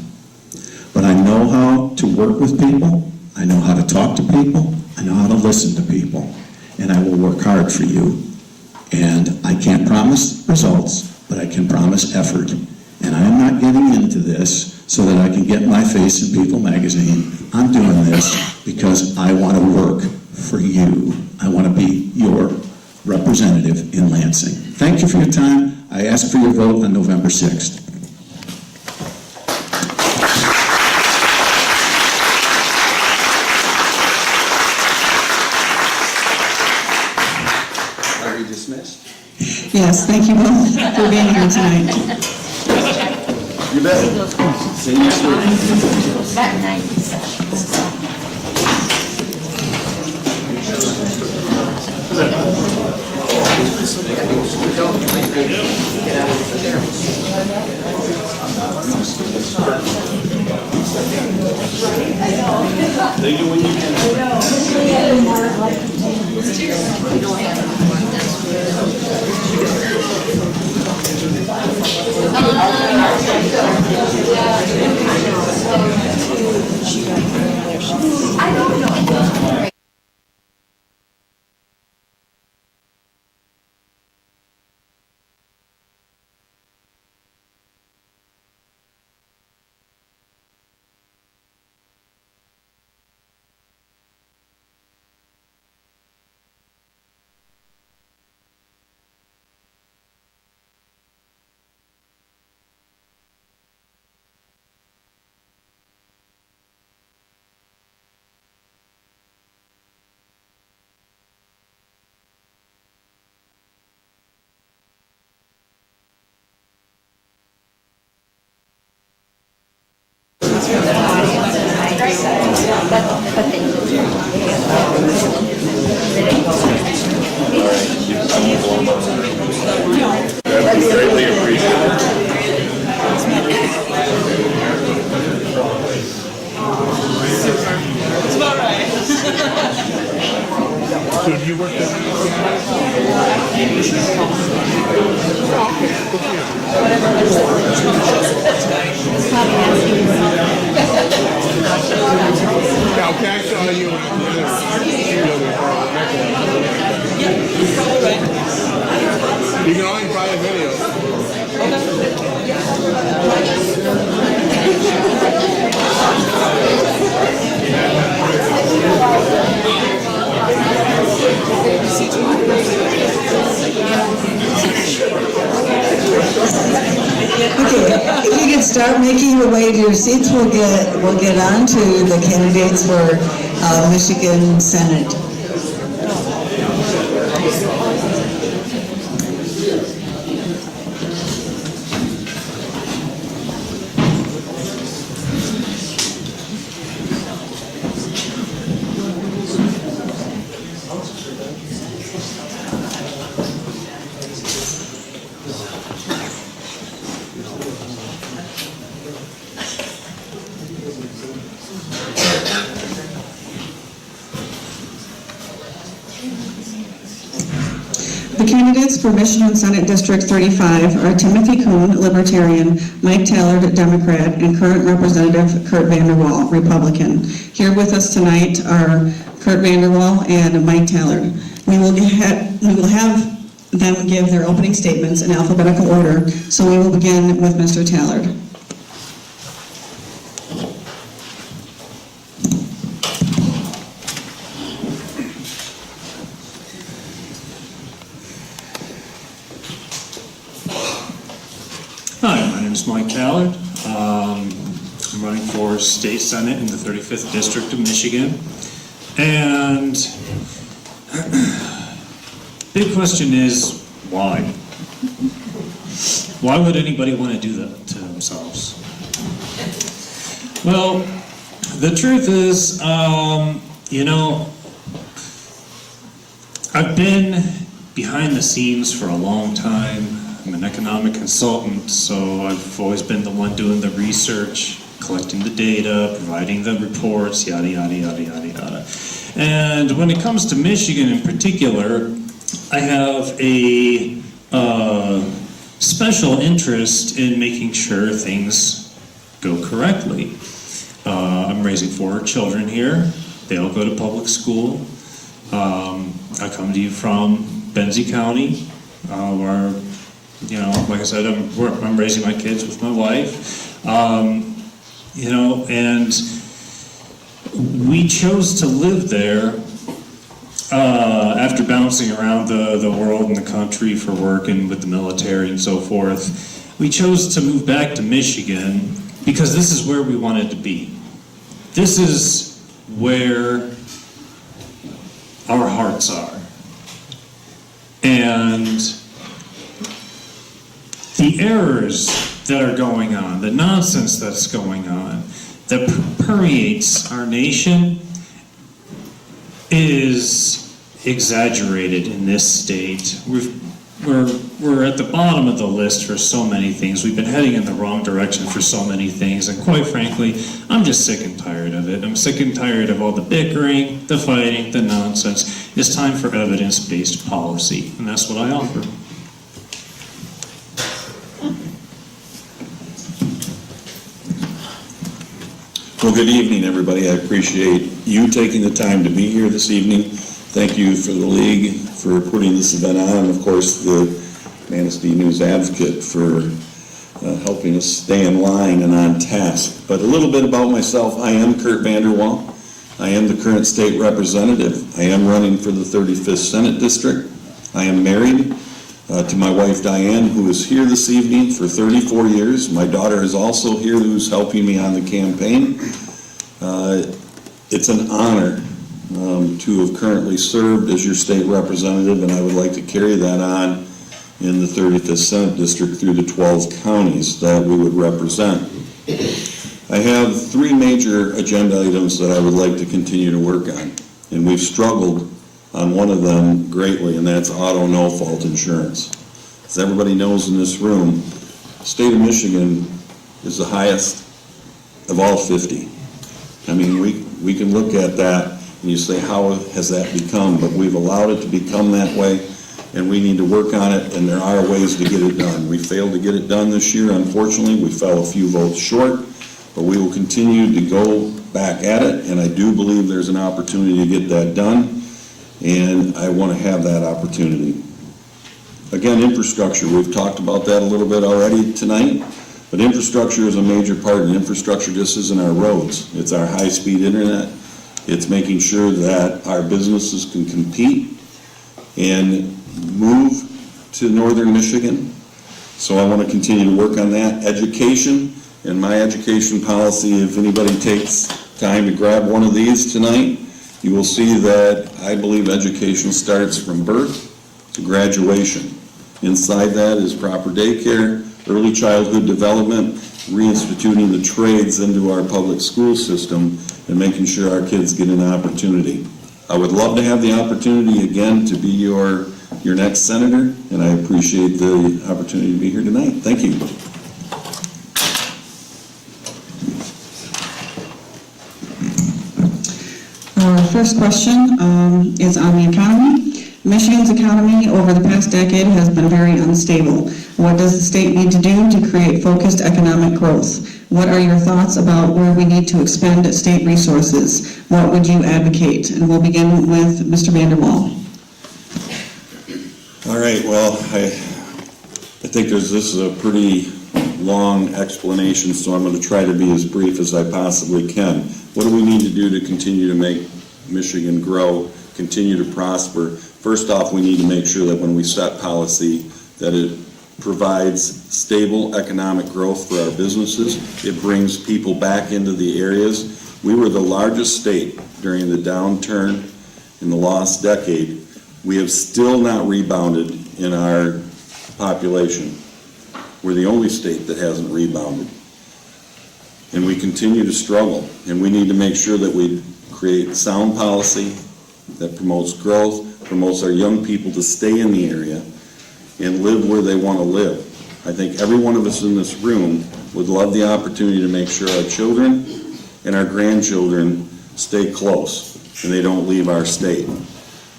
But I know how to work with people. I know how to talk to people. I know how to listen to people. And I will work hard for you. And I can't promise results, but I can promise effort. And I am not getting into this so that I can get my face in People magazine. I'm doing this because I want to work for you. I want to be your representative in Lansing. Thank you for your time. I ask for your vote on November 6th. Are you dismissed? Yes, thank you both for being here tonight. You bet. See you next week. About 90 seconds. I don't know. So do you work there? Yeah, okay, I saw you when I was there. You can always buy a video. Okay, if you can start making your way to your seats, we'll get on to the candidates for Michigan Senate. The candidates for Michigan Senate District 35 are Timothy Kuhn, Libertarian, Mike Tallard, Democrat, and current Representative Kurt Vanderwall, Republican. Here with us tonight are Kurt Vanderwall and Mike Tallard. We will have them give their opening statements in alphabetical order, so we will begin with Mr. Tallard. Hi, my name is Mike Tallard. I'm running for State Senate in the 35th District of Michigan. And big question is, why? Why would anybody want to do that to themselves? Well, the truth is, I've been behind the scenes for a long time. I'm an economic consultant, so I've always been the one doing the research, collecting the data, providing the reports, yada, yada, yada, yada, yada. And when it comes to Michigan in particular, I have a special interest in making sure things go correctly. I'm raising 4 children here. They all go to public school. I come to you from Benzie County, where, like I said, I'm raising my kids with my wife, and we chose to live there after bouncing around the world and the country for work and with the military and so forth. We chose to move back to Michigan because this is where we wanted to be. This is where our hearts are. And the errors that are going on, the nonsense that's going on, that permeates our nation is exaggerated in this state. We're at the bottom of the list for so many things. We've been heading in the wrong direction for so many things, and quite frankly, I'm just sick and tired of it. I'm sick and tired of all the bickering, the fighting, the nonsense. It's time for evidence-based policy, and that's what I offer. Well, good evening, everybody. I appreciate you taking the time to be here this evening. Thank you for the League for putting this event on, and of course the Manistee News Advocate for helping us stay in line and on task. But a little bit about myself. I am Kurt Vanderwall. I am the current state representative. I am running for the 35th Senate District. I am married to my wife Diane, who is here this evening for 34 years. My daughter is also here, who's helping me on the campaign. It's an honor to have currently served as your state representative, and I would like to carry that on in the 35th Senate District through the 12 counties that we would represent. I have 3 major agenda items that I would like to continue to work on, and we've struggled on one of them greatly, and that's auto no-fault insurance. As everybody knows in this room, the state of Michigan is the highest of all 50. I mean, we can look at that And you say, how has that become? But we've allowed it to become that way, and we need to work on it, and there are ways to get it done. We failed to get it done this year, unfortunately. We fell a few votes short, but we will continue to go back at it, and I do believe there's an opportunity to get that done, and I want to have that opportunity. Again, infrastructure, we've talked about that a little bit already tonight, but infrastructure is a major part, and infrastructure just isn't our roads. It's our high-speed internet. It's making sure that our businesses can compete and move to northern Michigan. So I want to continue to work on that. Education, and my education policy, if anybody takes time to grab one of these tonight, you will see that I believe education starts from birth to graduation. Inside that is proper daycare, early childhood development, reinstituting the trades into our public school system, and making sure our kids get an opportunity. I would love to have the opportunity again to be your next senator, and I appreciate the opportunity to be here tonight. Thank you. Our first question is on the economy. Michigan's economy over the past decade has been very unstable. What does the state need to do to create focused economic growth? What are your thoughts about where we need to expend state resources? What would you advocate? And we'll begin with Mr. Vanderwall. All right, well, I think this is a pretty long explanation, so I'm going to try to be as brief as I possibly can. What do we need to do to continue to make Michigan grow, continue to prosper? First off, we need to make sure that when we set policy, that it provides stable economic growth for our businesses. It brings people back into the areas. We were the largest state during the downturn in the last decade. We have still not rebounded in our population. We're the only state that hasn't rebounded. And we continue to struggle. And we need to make sure that we create sound policy that promotes growth, promotes our young people to stay in the area and live where they want to live. I think every one of us in this room would love the opportunity to make sure our children and our grandchildren stay close and they don't leave our state.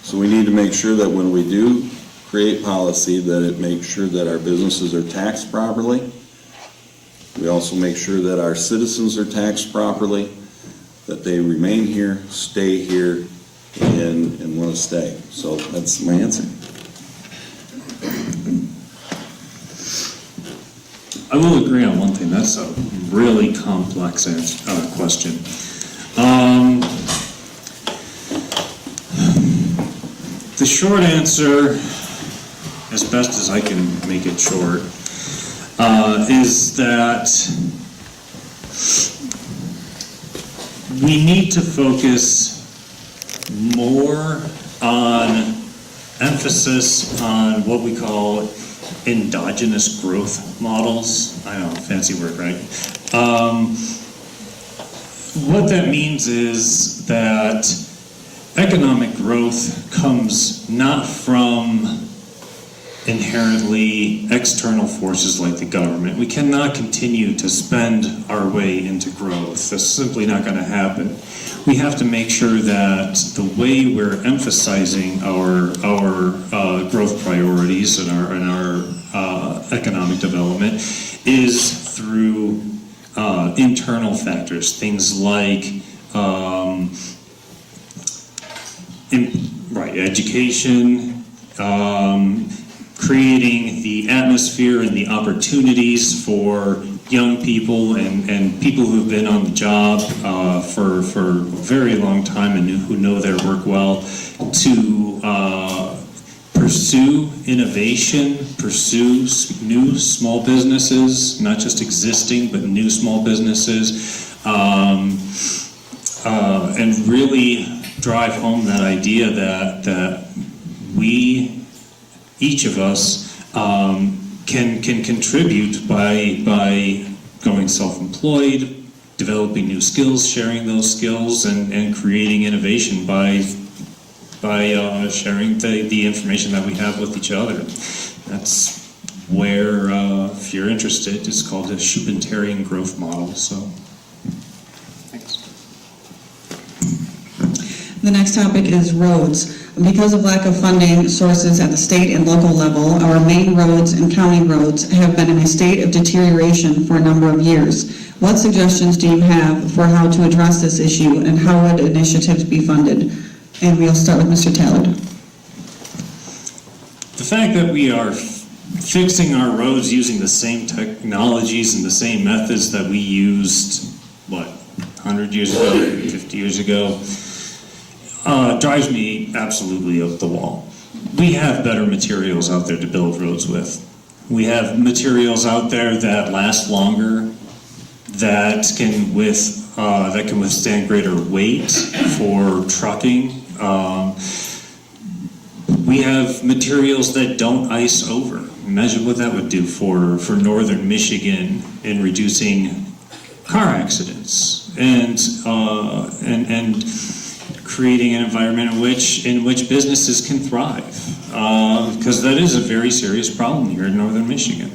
So we need to make sure that when we do create policy, that it makes sure that our businesses are taxed properly. We also make sure that our citizens are taxed properly, that they remain here, stay here, and want to stay. So that's my answer. I will agree on one thing. That's a really complex question. The short answer, as best as I can make it short, is that we need to focus more on emphasis on what we call endogenous growth models. I don't know, fancy word, right? What that means is that economic growth comes not from inherently external forces like the government. We cannot continue to spend our way into growth. That's simply not going to happen. We have to make sure that the way we're emphasizing our growth priorities and our economic development is through internal factors, things like education, creating the atmosphere and the opportunities for young people and people who've been on the job for a very long time and who know their work well to pursue innovation, pursue new small businesses, not just existing, but new small businesses, and really drive home that idea that we, each of us, can contribute by going self-employed, developing new skills, sharing those skills, and creating innovation by sharing the information that we have with each other. That's where, if you're interested, it's called a Schumpeterian growth model. So, thanks. The The next topic is roads. Because of lack of funding sources at the state and local level, our main roads and county roads have been in a state of deterioration for a number of years. What suggestions do you have for how to address this issue, and how would initiatives be funded? And we'll start with Mr. Taylor. The fact that we are fixing our roads using the same technologies and the same methods that we used, 100 years ago, 50 years ago, drives me absolutely up the wall. We have better materials out there to build roads with. We have materials out there that last longer, that can withstand greater weight for trucking. We have materials that don't ice over. Imagine what that would do for northern Michigan in reducing car accidents and creating an environment in which businesses can thrive, because that is a very serious problem here in northern Michigan.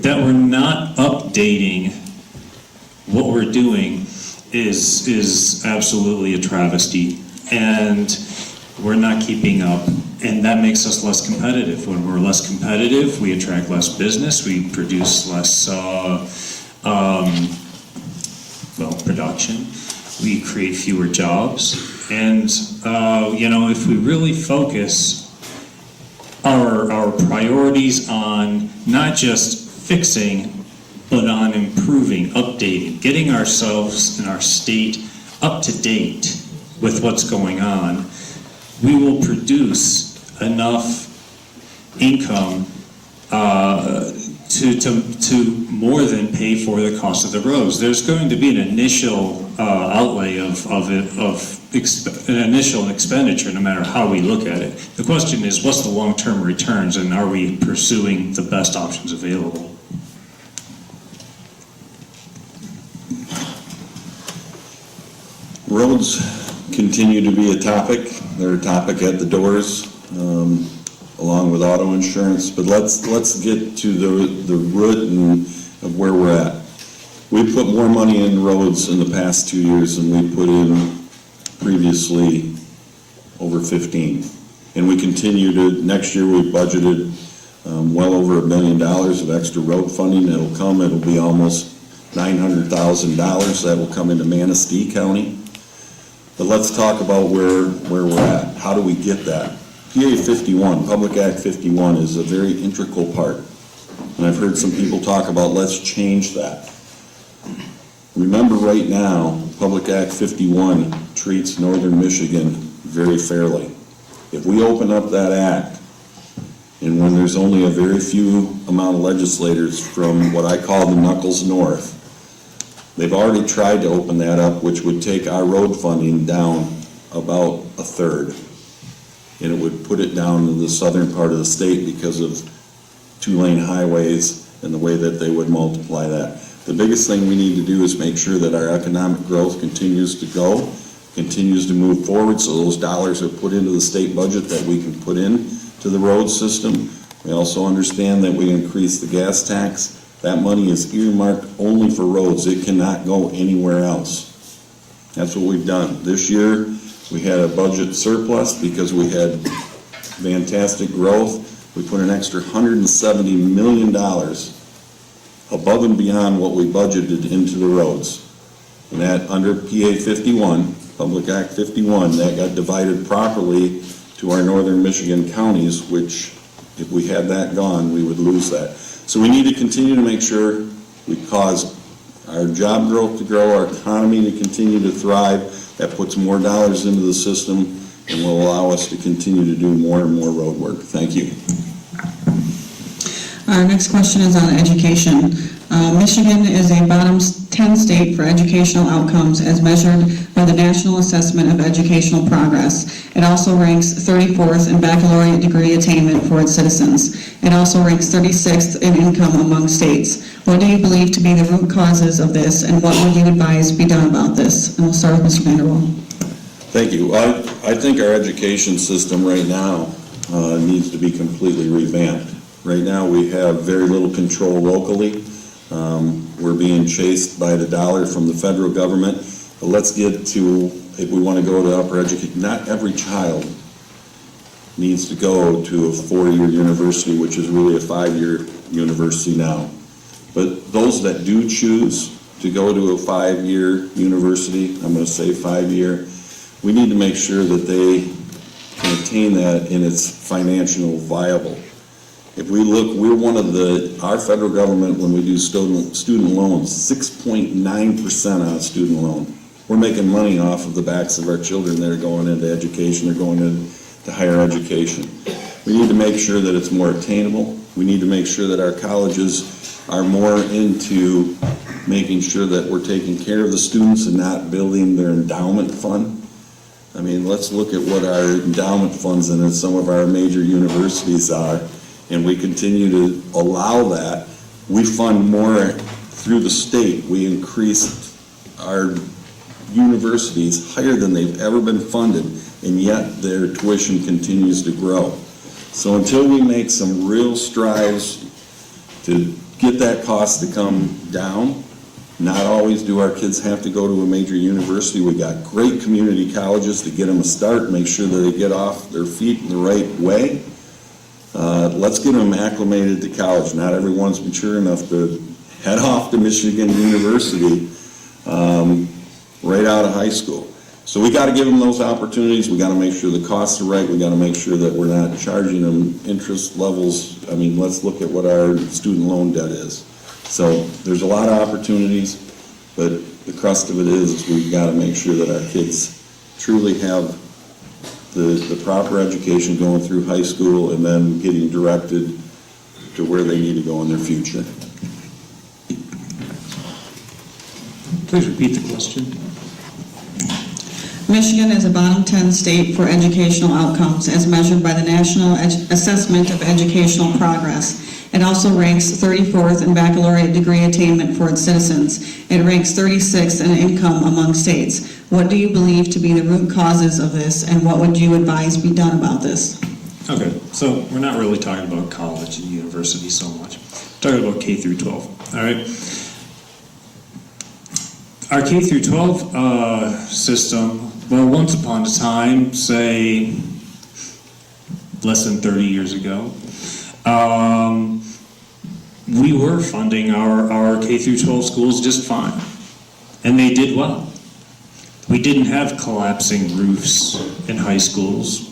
That we're not updating what we're doing is absolutely a travesty, and we're not keeping up, and that makes us less competitive. When we're less competitive, we attract less business, we produce less production, we create fewer jobs, and if we really focus our priorities on not just fixing, but on improving, updating, getting ourselves and our state up to date with what's going on, we will produce enough income to more than pay for the cost of the roads. There's going to be an initial outlay of an initial expenditure, no matter how we look at it. The question is, what's the long-term returns, and are we pursuing the best options available? Roads continue to be a topic. They're a topic at the doors, along with auto insurance. But let's get to the root of where we're at. We put more money in roads in the past 2 years than we put in previously over 15. And we continue to, next year we budgeted well over $1 million of extra road funding. It'll be almost $900,000 that will come into Manistee County. But let's talk about where we're at. How do we get that? PA 51, Public Act 51, is a very integral part. And I've heard some people talk about, let's change that. Remember, right now, Public Act 51 treats northern Michigan very fairly. If we open up that act, and when there's only a very few amount of legislators from what I call the knuckles north, they've already tried to open that up, which would take our road funding down about a third. And it would put it down in the southern part of the state because of two-lane highways and the way that they would multiply that. The biggest thing we need to do is make sure that our economic growth continues to go, continues to move forward, so those dollars are put into the state budget that we can put in to the road system. We also understand that we increase the gas tax. That money is earmarked only for roads. It cannot go anywhere else. That's what we've done. This year, we had a budget surplus because we had fantastic growth. We put an extra $170 million above and beyond what we budgeted into the roads. And that, under PA 51, Public Act 51, that got divided properly to our northern Michigan counties, which, if we had that gone, we would lose that. So we need to continue to make sure we cause our job growth to grow, our economy to continue to thrive. That puts more dollars into the system and will allow us to continue to do more and more road work. Thank you. Our next question is on education. Michigan is a bottom 10 state for educational outcomes as measured by the National Assessment of Educational Progress. It also ranks 34th in baccalaureate degree attainment for its citizens. It also ranks 36th in income among states. What do you believe to be the root causes of this, and what would you advise be done about this? And we'll start with Mr. Vanderwall. Thank you. I think our education system right now needs to be completely revamped. Right now, we have very little control locally. We're being chased by the dollar from the federal government. But let's get to, if we want to go to upper education, not every child needs to go to a 4-year university, which is really a 5-year university now. But those that do choose to go to a 5-year university, I'm going to say 5-year, we need to make sure that they can attain that and it's financial viable. If we look, we're one of our federal government, when we do student loans, 6.9% on a student loan. We're making money off of the backs of our children that are going into education or going into higher education. We need to make sure that it's more attainable. We need to make sure that our colleges are more into making sure that we're taking care of the students and not building their endowment fund. I mean, let's look at what our endowment funds in some of our major universities are, and we continue to allow that. We fund more through the state. We increased our universities higher than they've ever been funded, and yet their tuition continues to grow. So until we make some real strides to get that cost to come down, not always do our kids have to go to a major university. We got great community colleges to get them a start, make sure that they get off their feet in the right way. Let's get them acclimated to college. Not everyone's mature enough to head off to Michigan University right out of high school. So we got to give them those opportunities. We got to make sure the costs are right. We got to make sure that we're not charging them interest levels. I mean, let's look at what our student loan debt is. So there's a lot of opportunities, but the crust of it is we've got to make sure that our kids truly have the proper education going through high school and then getting directed to where they need to go in their future. Please repeat the question. Michigan is a bottom 10 state for educational outcomes as measured by the National Assessment of Educational Progress. It also ranks 34th in baccalaureate degree attainment for its citizens. It ranks 36th in income among states. What do you believe to be the root causes of this, and what would you advise be done about this? Okay, so we're not really talking about college and university so much. We're talking about K through 12, all right? Our K through 12 system, well, once upon a time, say less than 30 years ago, we were funding our K through 12 schools just fine, and they did well. We didn't have collapsing roofs in high schools.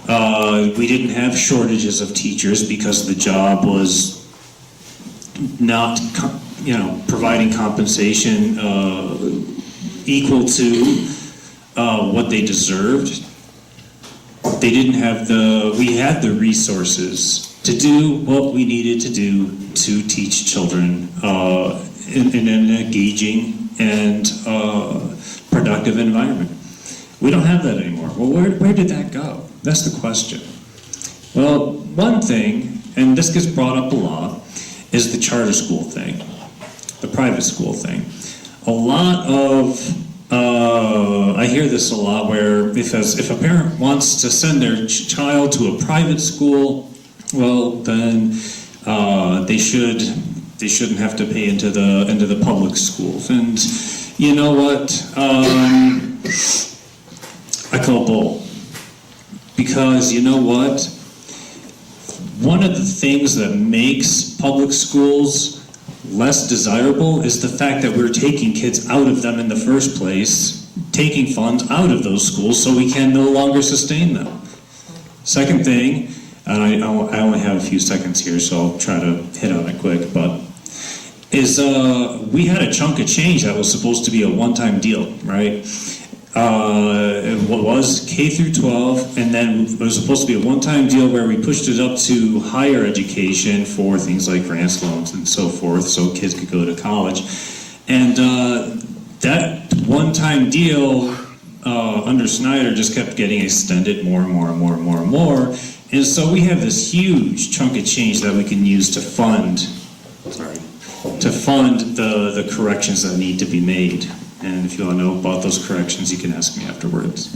We didn't have shortages of teachers because the job was not, providing compensation equal to what they deserved. They didn't have we had the resources to do what we needed to do to teach children in an engaging and productive environment. We don't have that anymore. Well, where did that go? That's the question. Well, one thing, and this gets brought up a lot, is the charter school thing, the private school thing. A lot of I hear this a lot where if a parent wants to send their child to a private school, well, then they shouldn't have to pay into the public schools. And you know what? I call bull. Because you know what? One of the things that makes public schools less desirable is the fact that we're taking kids out of them in the first place, taking funds out of those schools so we can no longer sustain them. Second thing, and I only have a few seconds here, so I'll try to hit on it quick, but is we had a chunk of change that was supposed to be a one-time deal, right? It was K through 12, and then it was supposed to be a one-time deal where we pushed it up to higher education for things like grants, loans, and so forth, so kids could go to college. And that one-time deal under Snyder just kept getting extended more and more and more and more and more. And so we have this huge chunk of change that we can use to fund the corrections that need to be made. And if you want to know about those corrections, you can ask me afterwards.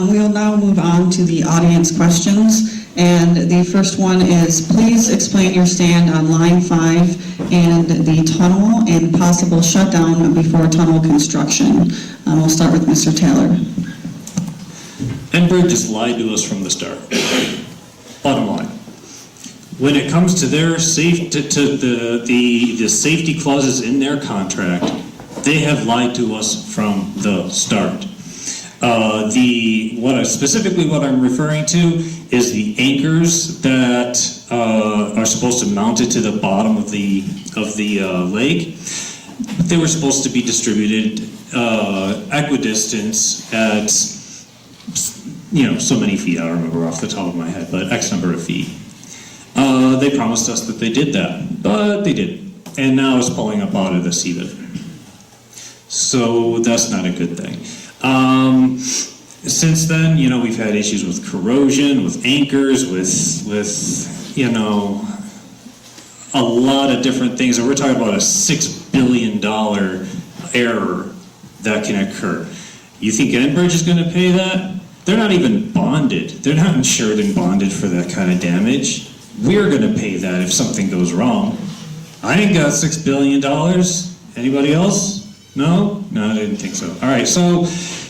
We will now move on to the audience questions. And the first one is, please explain your stand on line 5 and the tunnel and possible shutdown before tunnel construction. We'll start with Mr. Taylor. Enbridge just lied to us from the start. Bottom line. When it comes to their the safety clauses in their contract, they have lied to us from the start. Specifically what I'm referring to is the anchors that are supposed to mount it to the bottom of the lake. They were supposed to be distributed equidistance at so many feet. I don't remember off the top of my head, but X number of feet. They promised us that they did that, but they didn't, and now it's pulling up out of the seabed. So that's not a good thing. Since then, we've had issues with corrosion, with anchors, with a lot of different things. And we're talking about a $6 billion error that can occur. You think Enbridge is going to pay that? They're not even bonded. They're not insured and bonded for that kind of damage. We're going to pay that if something goes wrong. I ain't got $6 billion. Anybody else? No, I didn't think so. All right, so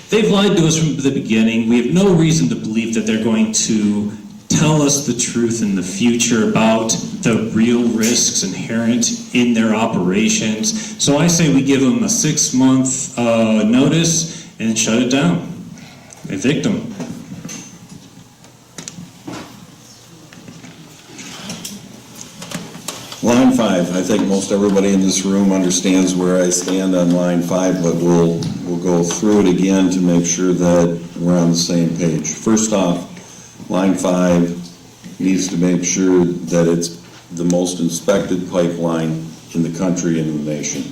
they've lied to us from the beginning. We have no reason to believe that they're going to tell us the truth in the future about the real risks inherent in their operations. So I say we give them a 6-month notice and shut it down. Evict them. Line 5, I think most everybody in this room understands where I stand on line 5, but we'll go through it again to make sure that we're on the same page. First off, line 5 needs to make sure that it's the most inspected pipeline in the country and in the nation.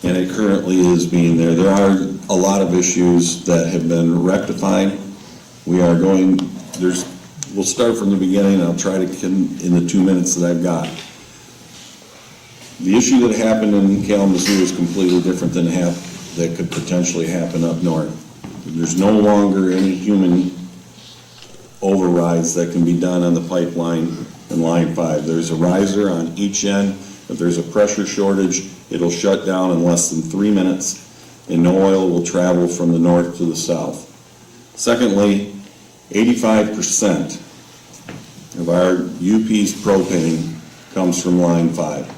And it currently is being there. There are a lot of issues that have been rectified. We'll start from the beginning. I'll try to, in the 2 minutes that I've got. The issue that happened in Kalamazoo is completely different than that could potentially happen up north. There's no longer any human overrides that can be done on the pipeline in line 5. There's a riser on each end. If there's a pressure shortage, it'll shut down in less than 3 minutes, and no oil will travel from the north to the south. Secondly, 85% of our UP's propane comes from line 5.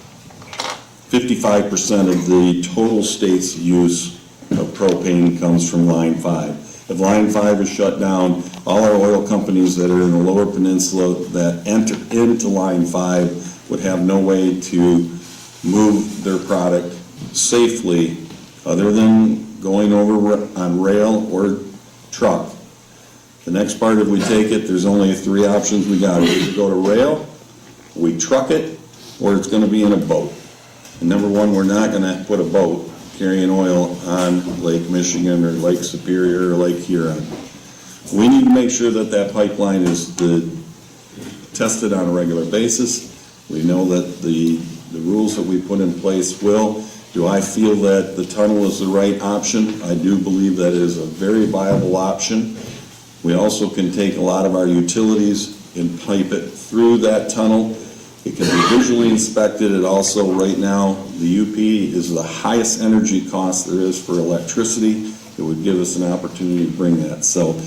55% of the total state's use of propane comes from line 5. If line 5 is shut down, all our oil companies that are in the lower peninsula that enter into line 5 would have no way to move their product safely other than going over on rail or truck. The next part, if we take it, there's only 3 options we got. We either go to rail, we truck it, or it's going to be in a boat. And number one, we're not going to put a boat carrying oil on Lake Michigan or Lake Superior or Lake Huron. We need to make sure that that pipeline is tested on a regular basis. We know that the rules that we put in place will. Do I feel that the tunnel is the right option? I do believe that it is a very viable option. We also can take a lot of our utilities and pipe it through that tunnel. It can be visually inspected. It also, right now, the UP is the highest energy cost there is for electricity. It would give us an opportunity to bring that. So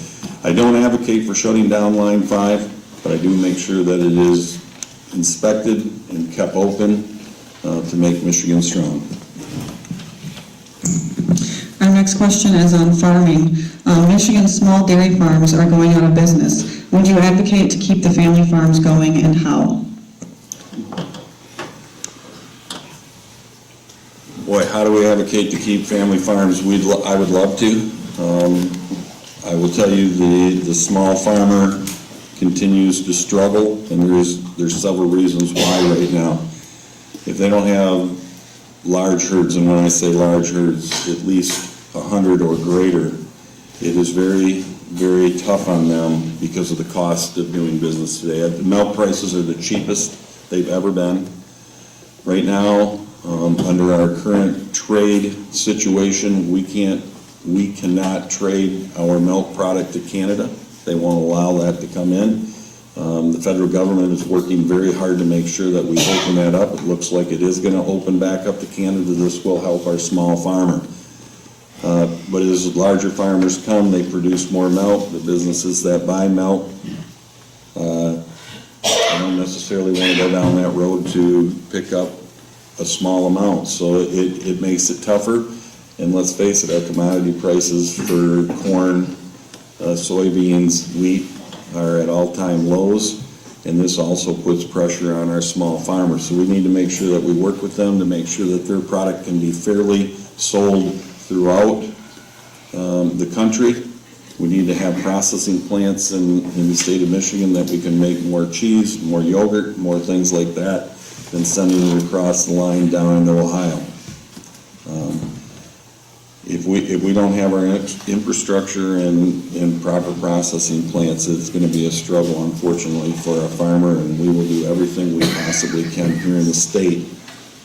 I don't advocate for shutting down line 5, but I do make sure that it is inspected and kept open to make Michigan strong. Our next question is on farming. Michigan's small dairy farms are going out of business. Would you advocate to keep the family farms going, and how? Boy, how do we advocate to keep family farms? I would love to. I will tell you the small farmer continues to struggle, and there's several reasons why right now. If they don't have large herds, and when I say large herds, at least 100 or greater, it is very, very tough on them because of the cost of doing business today. The milk prices are the cheapest they've ever been. Right now, under our current trade situation, we cannot trade our milk product to Canada. They won't allow that to come in. The federal government is working very hard to make sure that we open that up. It looks like it is going to open back up to Canada. This will help our small farmer. But as larger farmers come, they produce more milk. The businesses that buy milk, I don't necessarily want to go down that road to pick up a small amount. So it makes it tougher. And let's face it, our commodity prices for corn, soybeans, wheat are at all-time lows. And this also puts pressure on our small farmers. So we need to make sure that we work with them to make sure that their product can be fairly sold throughout the country. We need to have processing plants in the state of Michigan that we can make more cheese, more yogurt, more things like that than sending it across the line down into Ohio. If we don't have our infrastructure and proper processing plants, it's going to be a struggle, unfortunately, for our farmer, and we will do everything we possibly can here in the state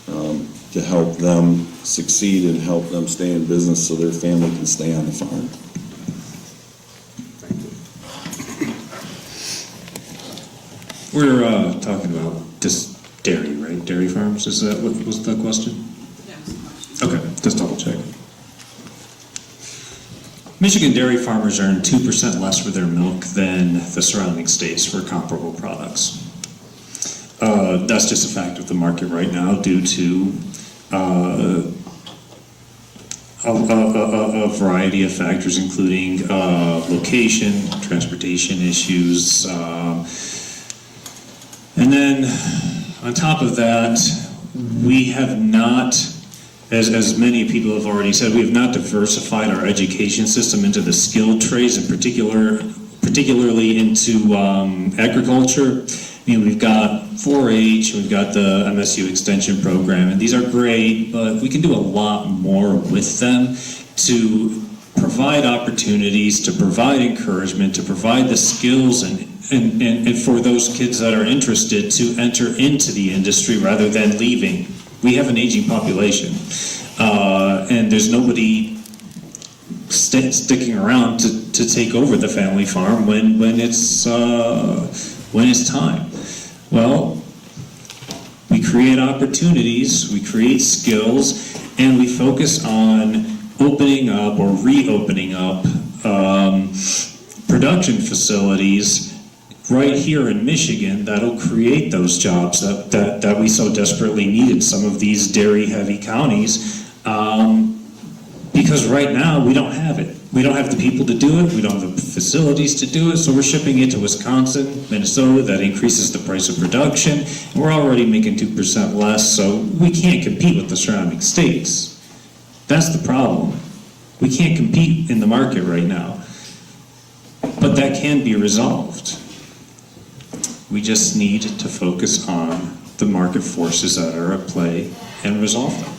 to help them succeed and help them stay in business so their family can stay on the farm. We're talking about just dairy, right? Dairy farms, is that what was the question? Okay, just double check. Michigan dairy farmers earn 2% less for their milk than the surrounding states for comparable products. That's just a fact of the market right now due to a variety of factors, including location, transportation issues, and then on top of that, we have not, as many people have already said, we have not diversified our education system into the skilled trades, in particularly into agriculture. I mean, we've got 4-H, we've got the MSU Extension Program, and these are great, but we can do a lot more with them to provide opportunities, to provide encouragement, to provide the skills and for those kids that are interested to enter into the industry rather than leaving. We have an aging population, and there's nobody sticking around to take over the family farm when it's time. Well, we create opportunities, we create skills, and we focus on opening up or reopening up production facilities right here in Michigan that'll create those jobs that we so desperately need in some of these dairy-heavy counties, because right now we don't have it. We don't have the people to do it, we don't have the facilities to do it, so we're shipping it to Wisconsin, Minnesota. That increases the price of production, and we're already making 2% less, so we can't compete with the surrounding states. That's the problem. We can't compete in the market right now, but that can be resolved. We just need to focus on the market forces that are at play and resolve them.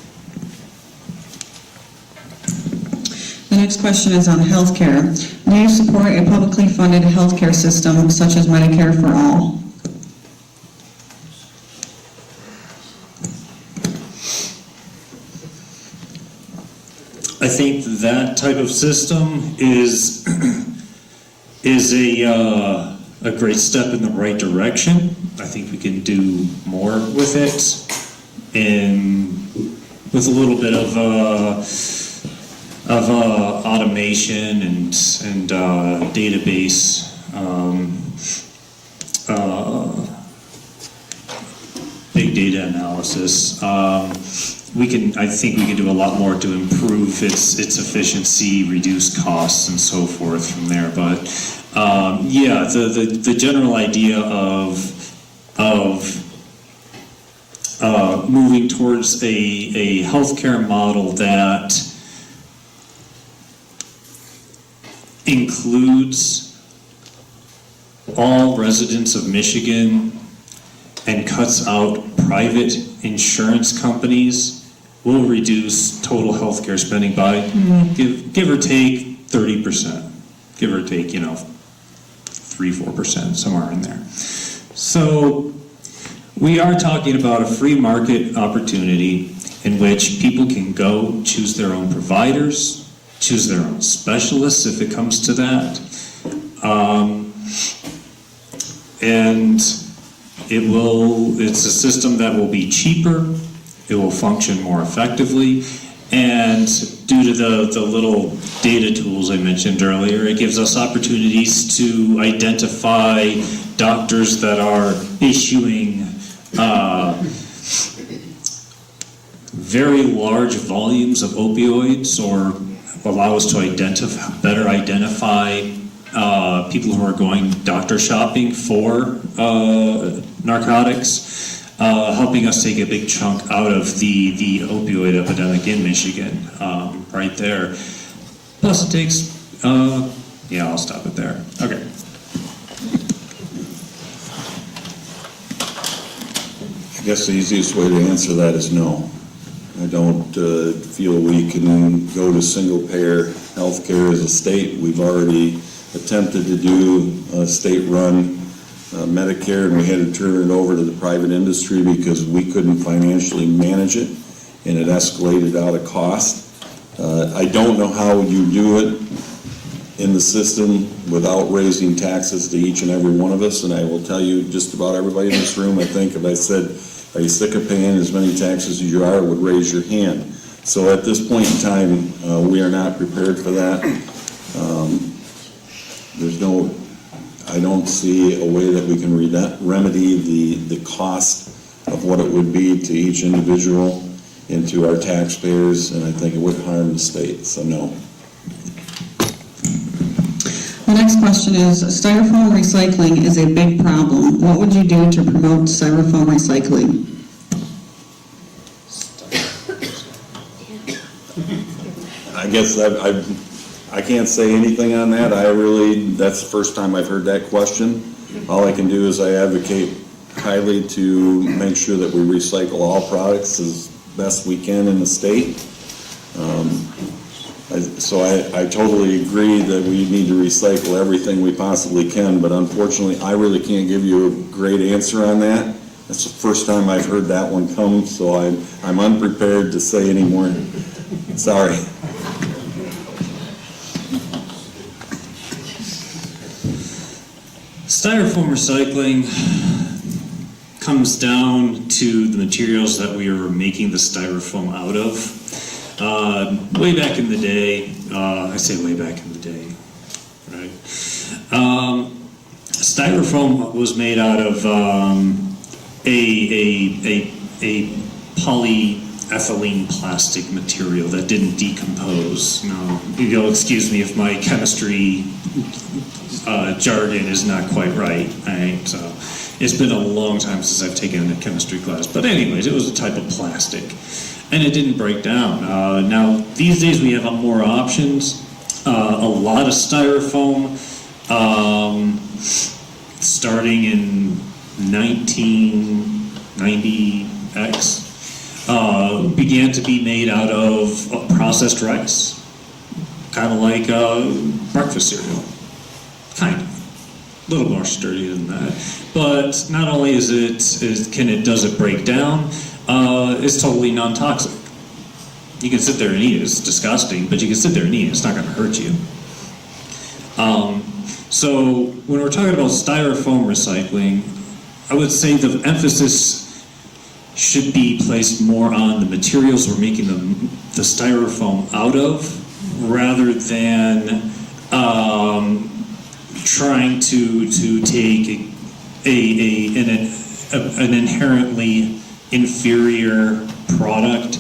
The next question is on healthcare. Do you support a publicly funded healthcare system such as Medicare for all? I think that type of system is a great step in the right direction. I think we can do more with it, and with a little bit of automation and database big data analysis. I think we can do a lot more to improve its efficiency, reduce costs, and so forth from there. But yeah, the general idea of moving towards a healthcare model that includes all residents of Michigan and cuts out private insurance companies will reduce total healthcare spending by give or take 30%, give or take 3-4%, somewhere in there. So we are talking about a free market opportunity in which people can go choose their own providers, choose their own specialists if it comes to that. And it's a system that will be cheaper, it will function more effectively, and due to the little data tools I mentioned earlier, it gives us opportunities to identify doctors that are issuing very large volumes of opioids, or allow us to better identify people who are going doctor shopping for narcotics, helping us take a big chunk out of the opioid epidemic in Michigan, right there. Plus it takes, yeah, I'll stop it there. Okay. I guess the easiest way to answer that is no. I don't feel we can go to single-payer healthcare as a state. We've already attempted to do state-run Medicare, and we had to turn it over to the private industry because we couldn't financially manage it, and it escalated out of cost. I don't know how you do it in the system without raising taxes to each and every one of us, and I will tell you, just about everybody in this room, I think, if I said, are you sick of paying as many taxes as you are, would raise your hand. So at this point in time, we are not prepared for that. I don't see a way that we can remedy the cost of what it would be to each individual and to our taxpayers, and I think it would harm the state, so no. The next question is, styrofoam recycling is a big problem. What would you do to promote styrofoam recycling? I guess I can't say anything on that. That's the first time I've heard that question. All I can do is I advocate highly to make sure that we recycle all products as best we can in the state. So I totally agree that we need to recycle everything we possibly can, but unfortunately, I really can't give you a great answer on that. That's the first time I've heard that one come, so I'm unprepared to say any more. Sorry. Styrofoam recycling comes down to the materials that we are making the styrofoam out of. Way back in the day, I say way back in the day, right? Styrofoam was made out of a polyethylene plastic material that didn't decompose. Now, you'll excuse me if my chemistry jargon is not quite right. So it's been a long time since I've taken a chemistry class. But anyways, it was a type of plastic, and it didn't break down. Now, these days we have more options. A lot of styrofoam, starting in 1990X, began to be made out of processed rice, kind of like breakfast cereal, kind of. A little more sturdy than that. But not only does it break down, it's totally non-toxic. You can sit there and eat it. It's disgusting, but you can sit there and eat it. It's not going to hurt you. So when we're talking about styrofoam recycling, I would say the emphasis should be placed more on the materials we're making the styrofoam out of, rather than trying to take an inherently inferior product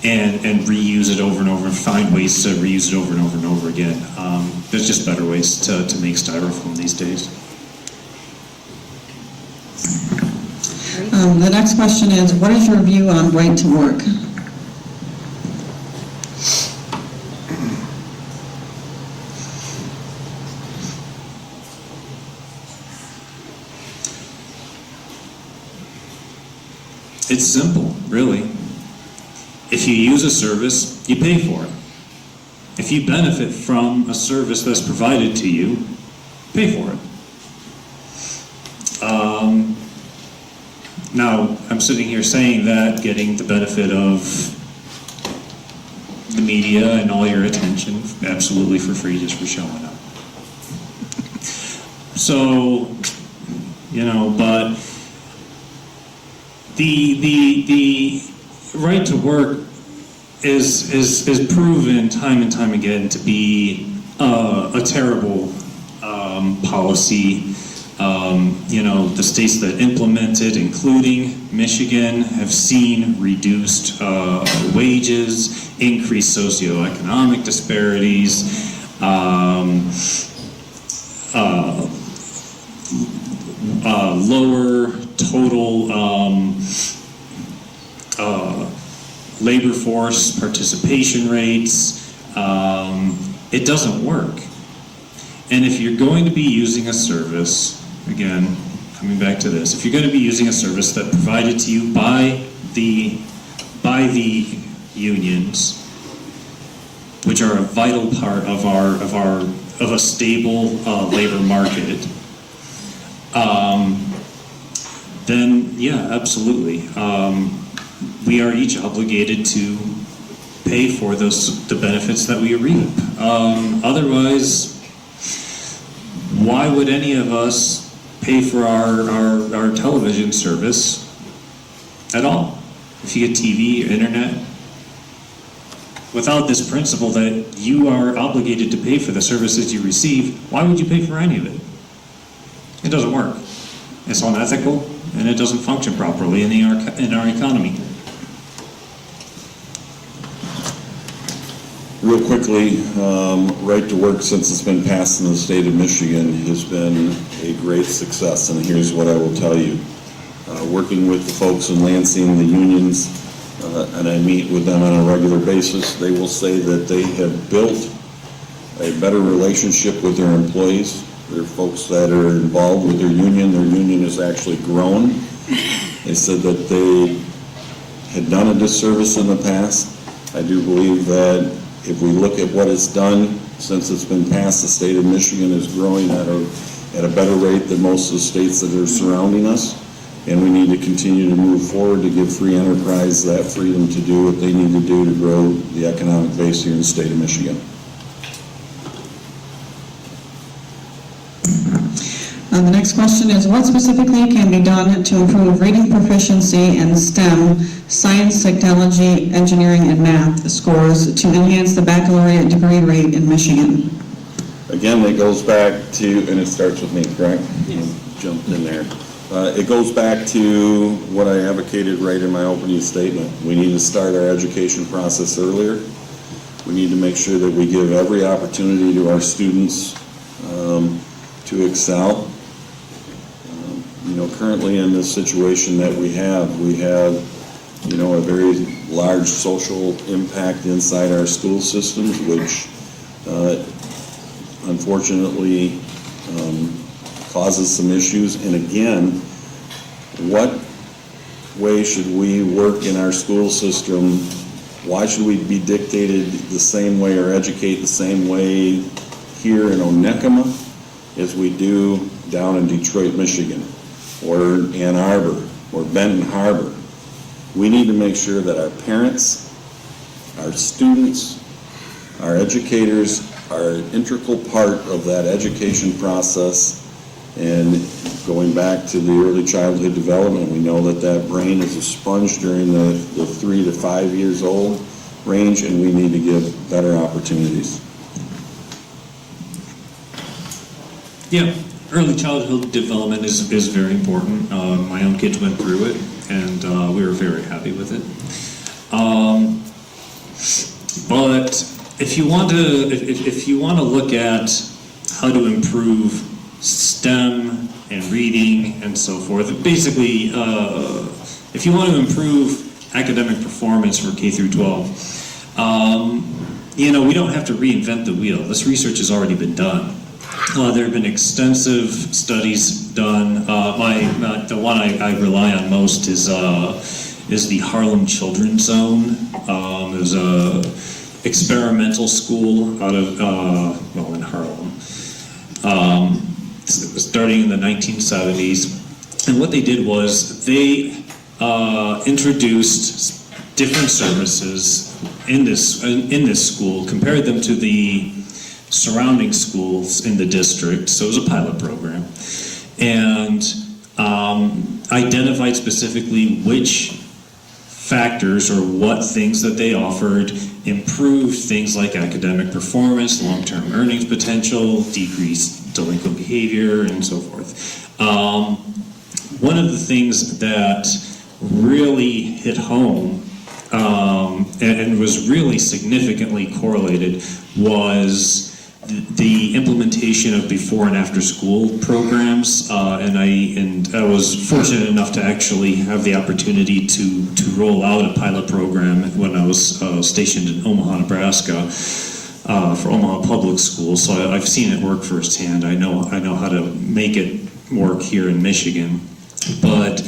and reuse it over and over, and find ways to reuse it over and over and over again. There's just better ways to make styrofoam these days. The next question is, what is your view on right to work? It's simple, really. If you use a service, you pay for it. If you benefit from a service that's provided to you, pay for it. Now, I'm sitting here saying that, getting the benefit of the media and all your attention, absolutely for free, just for showing up. So, you know, but the right to work is proven time and time again to be a terrible policy. You know, the states that implement it, including Michigan, have seen reduced wages, increased socioeconomic disparities, lower total labor force participation rates. It doesn't work. And if you're going to be using a service, again, coming back to this, if you're going to be using a service that's provided to you by the unions, which are a vital part of a stable labor market, then yeah, absolutely. We are each obligated to pay for the benefits that we reap. Otherwise, why would any of us pay for our television service at all? If you get TV or internet, without this principle that you are obligated to pay for the services you receive, why would you pay for any of it? It doesn't work. It's unethical, and it doesn't function properly in our economy. Real quickly, right to work, since it's been passed in the state of Michigan, has been a great success, and here's what I will tell you. Working with the folks in Lansing, the unions, and I meet with them on a regular basis, they will say that they have built a better relationship with their employees. There are folks that are involved with their union has actually grown. They said that they had done a disservice in the past. I do believe that if we look at what it's done since it's been passed, the state of Michigan is growing at a better rate than most of the states that are surrounding us. And we need to continue to move forward to give free enterprise that freedom to do what they need to do to grow the economic base here in the state of Michigan. The next question is, what specifically can be done to improve reading proficiency in STEM, science, technology, engineering, and math scores to enhance the baccalaureate degree rate in Michigan? Again, it goes back to, and it starts with me, correct? Yes. Jumped in there. It goes back to what I advocated right in my opening statement. We need to start our education process earlier. We need to make sure that we give every opportunity to our students to excel. You know, currently in this situation that we have, you know, a very large social impact inside our school systems, which unfortunately causes some issues. And again, what way should we work in our school system? Why should we be dictated the same way or educate the same way here in Onekama as we do down in Detroit, Michigan, or Ann Arbor, or Benton Harbor? We need to make sure that our parents, our students, our educators are an integral part of that education process. And going back to the early childhood development, we know that that brain is a sponge during the 3 to 5 years old range, and we need to give better opportunities. Yeah, early childhood development is very important. My own kids went through it, and we were very happy with it. But if you want to look at how to improve STEM and reading and so forth, basically, if you want to improve academic performance for K through 12, you know, we don't have to reinvent the wheel. This research has already been done. There have been extensive studies done. The one I rely on most is the Harlem Children's Zone. There's a experimental school out of in Harlem, starting in the 1970s. And what they did was they introduced different services in this school, compared them to the surrounding schools in the district. So it was a pilot program. And identified specifically which factors or what things that they offered improved things like academic performance, long-term earnings potential, decreased delinquent behavior, and so forth. One of the things that really hit home and was really significantly correlated was the implementation of before and after school programs, and I was fortunate enough to actually have the opportunity to roll out a pilot program when I was stationed in Omaha, Nebraska, for Omaha Public Schools. So I've seen it work firsthand. I know how to make it work here in Michigan. But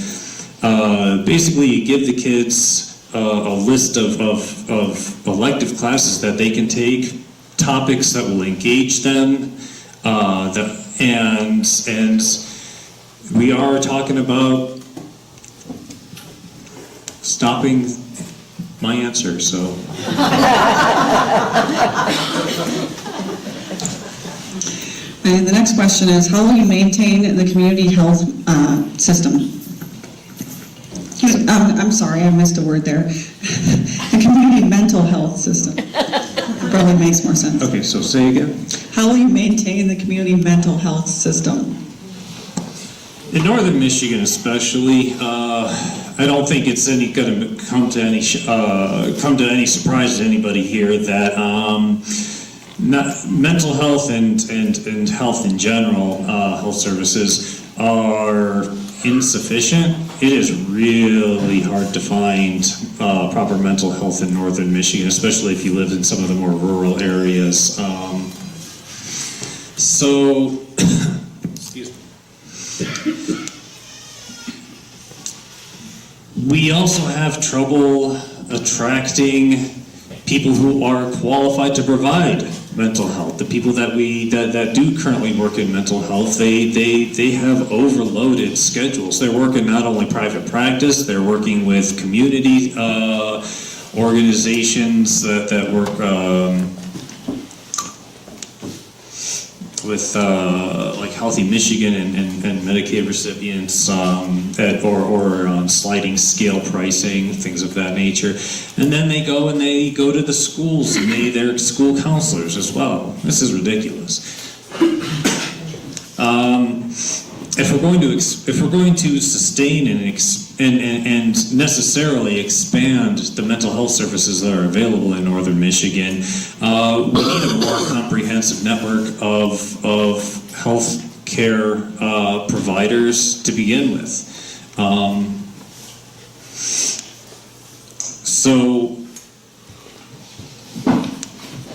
basically, you give the kids a list of elective classes that they can take, topics that will engage them, and we are talking about stopping my answer, so. And the next question is, how will you maintain the community health system? I'm sorry, I missed a word there. The community mental health system. Probably makes more sense. Okay, so say again. How will you maintain the community mental health system? In northern Michigan especially, I don't think it's going to come to any surprise to anybody here that mental health and health in general, health services are insufficient. It is really hard to find proper mental health in northern Michigan, especially if you live in some of the more rural areas. Excuse me. We also have trouble attracting people who are qualified to provide mental health. The people that do currently work in mental health, they have overloaded schedules. They're working not only private practice, they're working with community organizations that work with like Healthy Michigan and Medicaid recipients, or on sliding scale pricing, things of that nature. And then they go to the schools, and they're school counselors as well. This is ridiculous. If we're going to sustain and necessarily expand the mental health services that are available in northern Michigan, we need a more comprehensive network of health care providers to begin with. So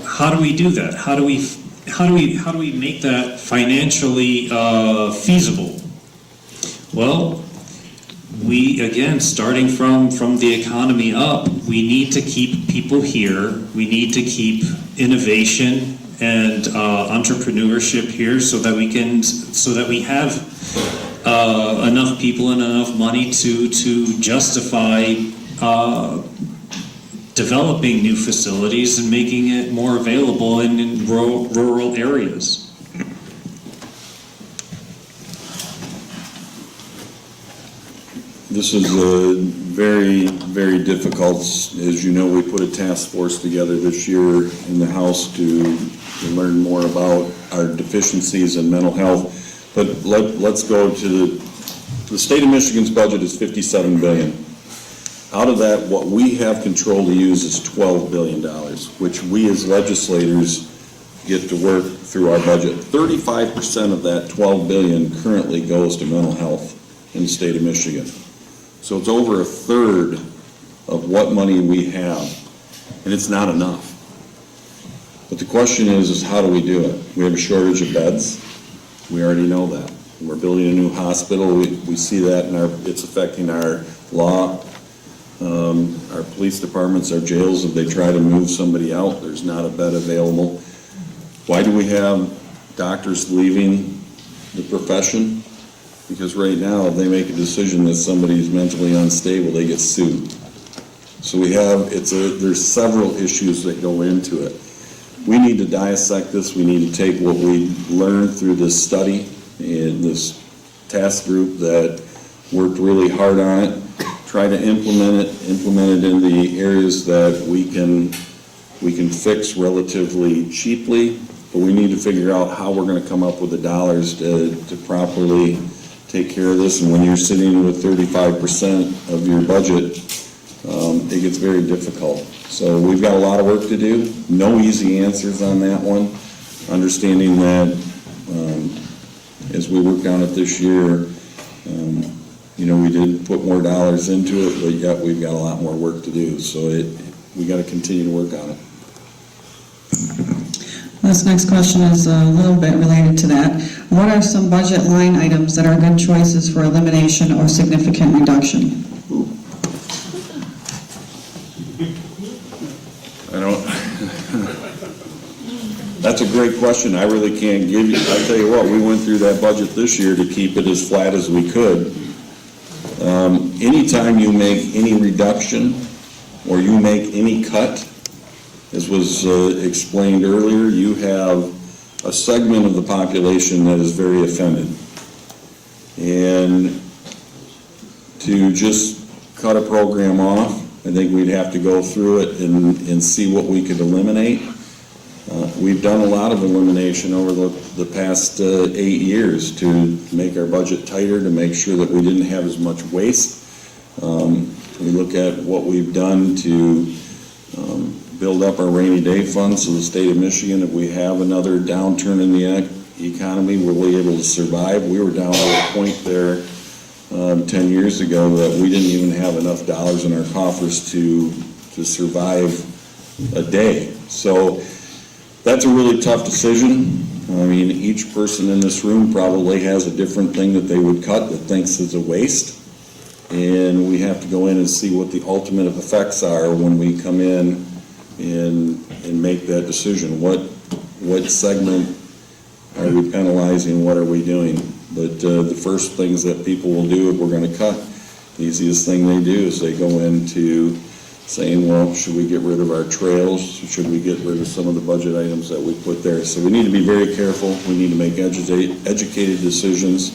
how do we do that? How do we make that financially feasible? Well, we, again, starting from the economy up, we need to keep people here. We need to keep innovation and entrepreneurship here so that we have enough people and enough money to justify developing new facilities and making it more available in rural areas. This is very, very difficult. As you know, we put a task force together this year in the House to learn more about our deficiencies in mental health. But let's go to the state of Michigan's budget is $57 billion. Out of that, what we have control to use is $12 billion, which we as legislators get to work through our budget. 35% of that $12 billion currently goes to mental health in the state of Michigan. So it's over a third of what money we have, and it's not enough. But the question is how do we do it? We have a shortage of beds. We already know that. We're building a new hospital. We see that it's affecting our law, our police departments, our jails. If they try to move somebody out, there's not a bed available. Why do we have doctors leaving the profession? Because right now, if they make a decision that somebody is mentally unstable, they get sued. So there's several issues that go into it. We need to dissect this. We need to take what we learned through this study and this task group that worked really hard on it, try to implement it in the areas that we can fix relatively cheaply, but we need to figure out how we're gonna come up with the dollars to properly take care of this. And when you're sitting with 35% of your budget, it gets very difficult. So we've got a lot of work to do. No easy answers on that one. Understanding that as we work on it this year, we did put more dollars into it, but yet we've got a lot more work to do. So we got to continue to work on it. This next question is a little bit related to that. What are some budget line items that are good choices for elimination or significant reduction? That's a great question. I really can't give you, I'll tell you what, we went through that budget this year to keep it as flat as we could. Anytime you make any reduction or you make any cut, as was explained earlier, you have a segment of the population that is very offended. And to just cut a program off, I think we'd have to go through it and see what we could eliminate. We've done a lot of elimination over the past 8 years to make our budget tighter, to make sure that we didn't have as much waste. We look at what we've done to build up our rainy day fund, so the state of Michigan, if we have another downturn in the economy, we'll be able to survive. We were down to a point there 10 years ago that we didn't even have enough dollars in our coffers to survive a day. So that's a really tough decision. I mean, each person in this room probably has a different thing that they would cut that thinks is a waste. And we have to go in and see what the ultimate effects are when we come in and make that decision. What segment are we penalizing? What are we doing? But the first things that people will do if we're going to cut, the easiest thing they do is they go into saying, well, should we get rid of our trails? Should we get rid of some of the budget items that we put there? So we need to be very careful. We need to make educated decisions.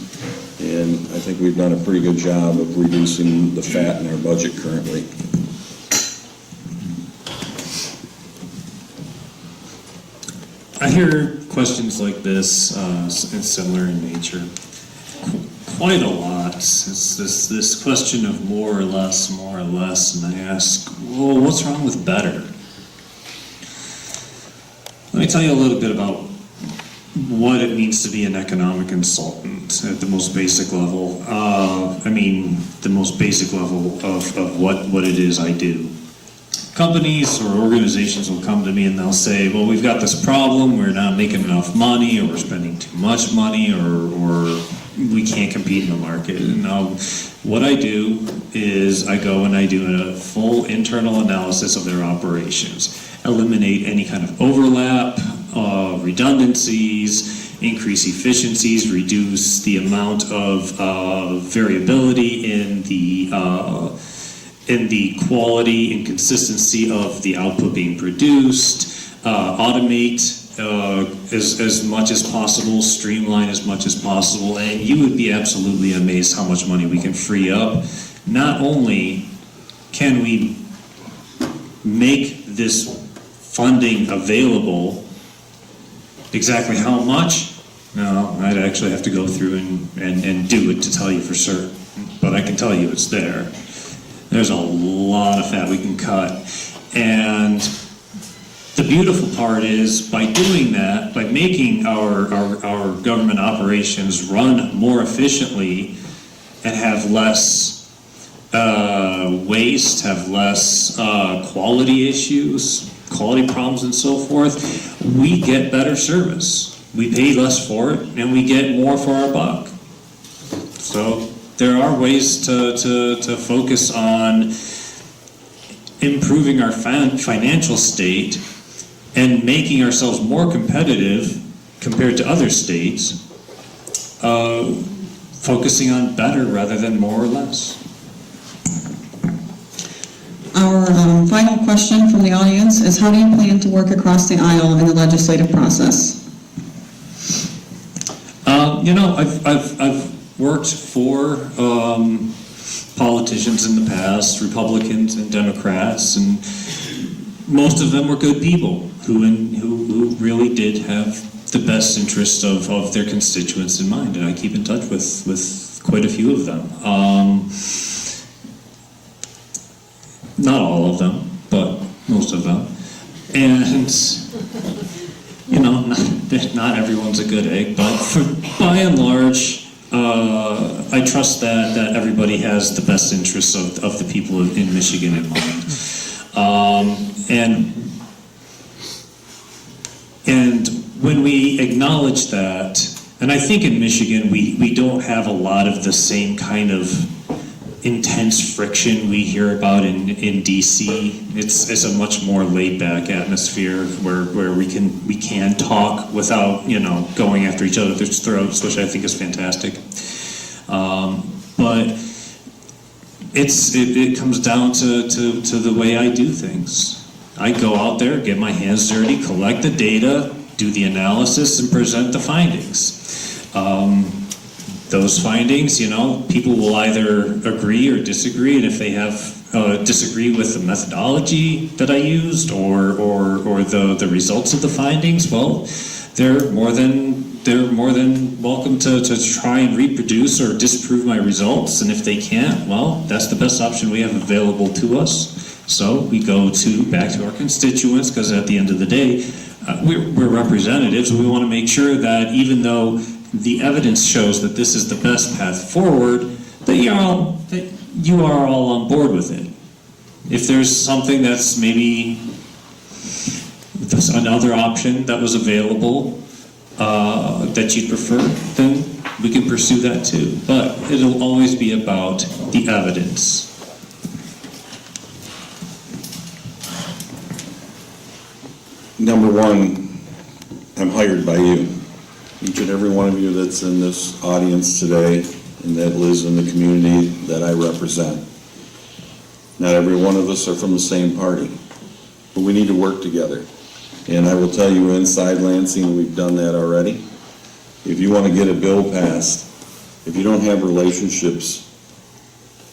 And I think we've done a pretty good job of reducing the fat in our budget currently. I hear questions like this, and similar in nature, quite a lot. It's this question of more or less, and I ask, well, what's wrong with better? Let me tell you a little bit about what it means to be an economic consultant at the most basic level. The most basic level of what it is I do. Companies or organizations will come to me and they'll say, well, we've got this problem, we're not making enough money, or we're spending too much money, or we can't compete in the market. And now what I do is I go and I do a full internal analysis of their operations, eliminate any kind of overlap, redundancies, increase efficiencies, reduce the amount of variability in the quality and consistency of the output being produced, automate as much as possible, streamline as much as possible, and you would be absolutely amazed how much money we can free up. Not only can we make this funding available, exactly how much? No, I'd actually have to go through and do it to tell you for certain, but I can tell you it's there. There's a lot of fat we can cut. And the beautiful part is, by doing that, by making our government operations run more efficiently and have less waste, have less quality issues, quality problems and so forth, we get better service. We pay less for it and we get more for our buck. So there are ways to focus on improving our financial state and making ourselves more competitive compared to other states, focusing on better rather than more or less. Our final question from the audience is, how do you plan to work across the aisle in the legislative process? worked for politicians in the past, Republicans and Democrats, and most of them were good people who really did have the best interest of their constituents in mind, and I keep in touch with quite a few of them. Not all of them, but most of them. And, you know, not everyone's a good egg, but by and large, I trust that everybody has the best interests of the people in Michigan in mind. And when we acknowledge that, and I think in Michigan we don't have a lot of the same kind of intense friction we hear about in DC. It's a much more laid back atmosphere where we can talk without, you know, going after each other's throats, which I think is fantastic. But it comes down to the way I do things. I go out there, get my hands dirty, collect the data, do the analysis, and present the findings. Those findings, you know, people will either agree or disagree, and if they have disagree with the methodology that I used or the results of the findings, well, they're more than welcome to try and reproduce or disprove my results, and if they can't, well, that's the best option we have available to us. So we go back to our constituents, because at the end of the day, we're representatives. We want to make sure that even though the evidence shows that this is the best path forward, that you are all on board with it. If there's something that's maybe there's another option that was available that you'd prefer, then we can pursue that too. But it'll always be about the evidence. Number one, I'm hired by you. Each and every one of you that's in this audience today and that lives in the community that I represent. Not every one of us are from the same party, but we need to work together. And I will tell you, inside Lansing, we've done that already. If you want to get a bill passed, if you don't have relationships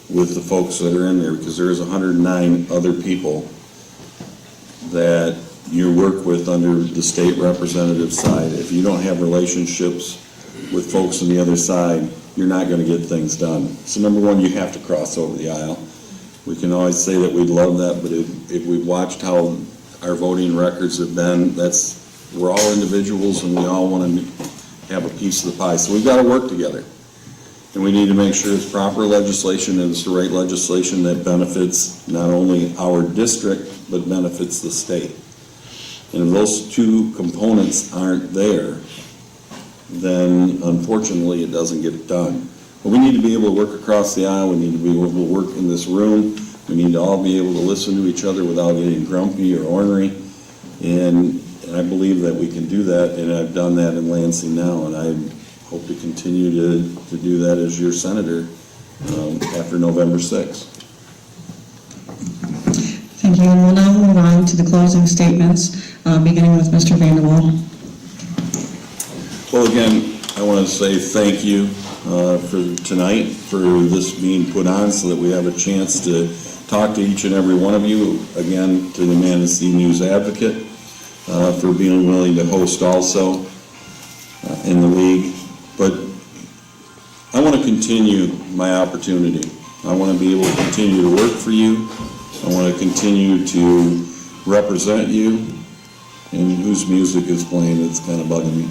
with the folks that are in there, because there's 109 other people that you work with under the state representative side, if you don't have relationships with folks on the other side, you're not going to get things done. So number one, you have to cross over the aisle. We can always say that we'd love that, but if we've watched how our voting records have been, we're all individuals and we all want to have a piece of the pie. So we've got to work together. And we need to make sure it's proper legislation and it's the right legislation that benefits not only our district, but benefits the state. And if those two components aren't there, then unfortunately it doesn't get done. But we need to be able to work across the aisle. We need to be able to work in this room. We need to all be able to listen to each other without getting grumpy or ornery. And I believe that we can do that, and I've done that in Lansing now, and I hope to continue to do that as your senator after November 6th. Thank you, and we'll now move on to the closing statements, beginning with Mr. Vanderwall. Well, again, I want to say thank you for tonight, for this being put on so that we have a chance to talk to each and every one of you. Again, to the Manistee News Advocate for being willing to host also in the league. But I want to continue my opportunity. I want to be able to continue to work for you. I want to continue to represent you. And whose music is playing? It's kind of bugging me.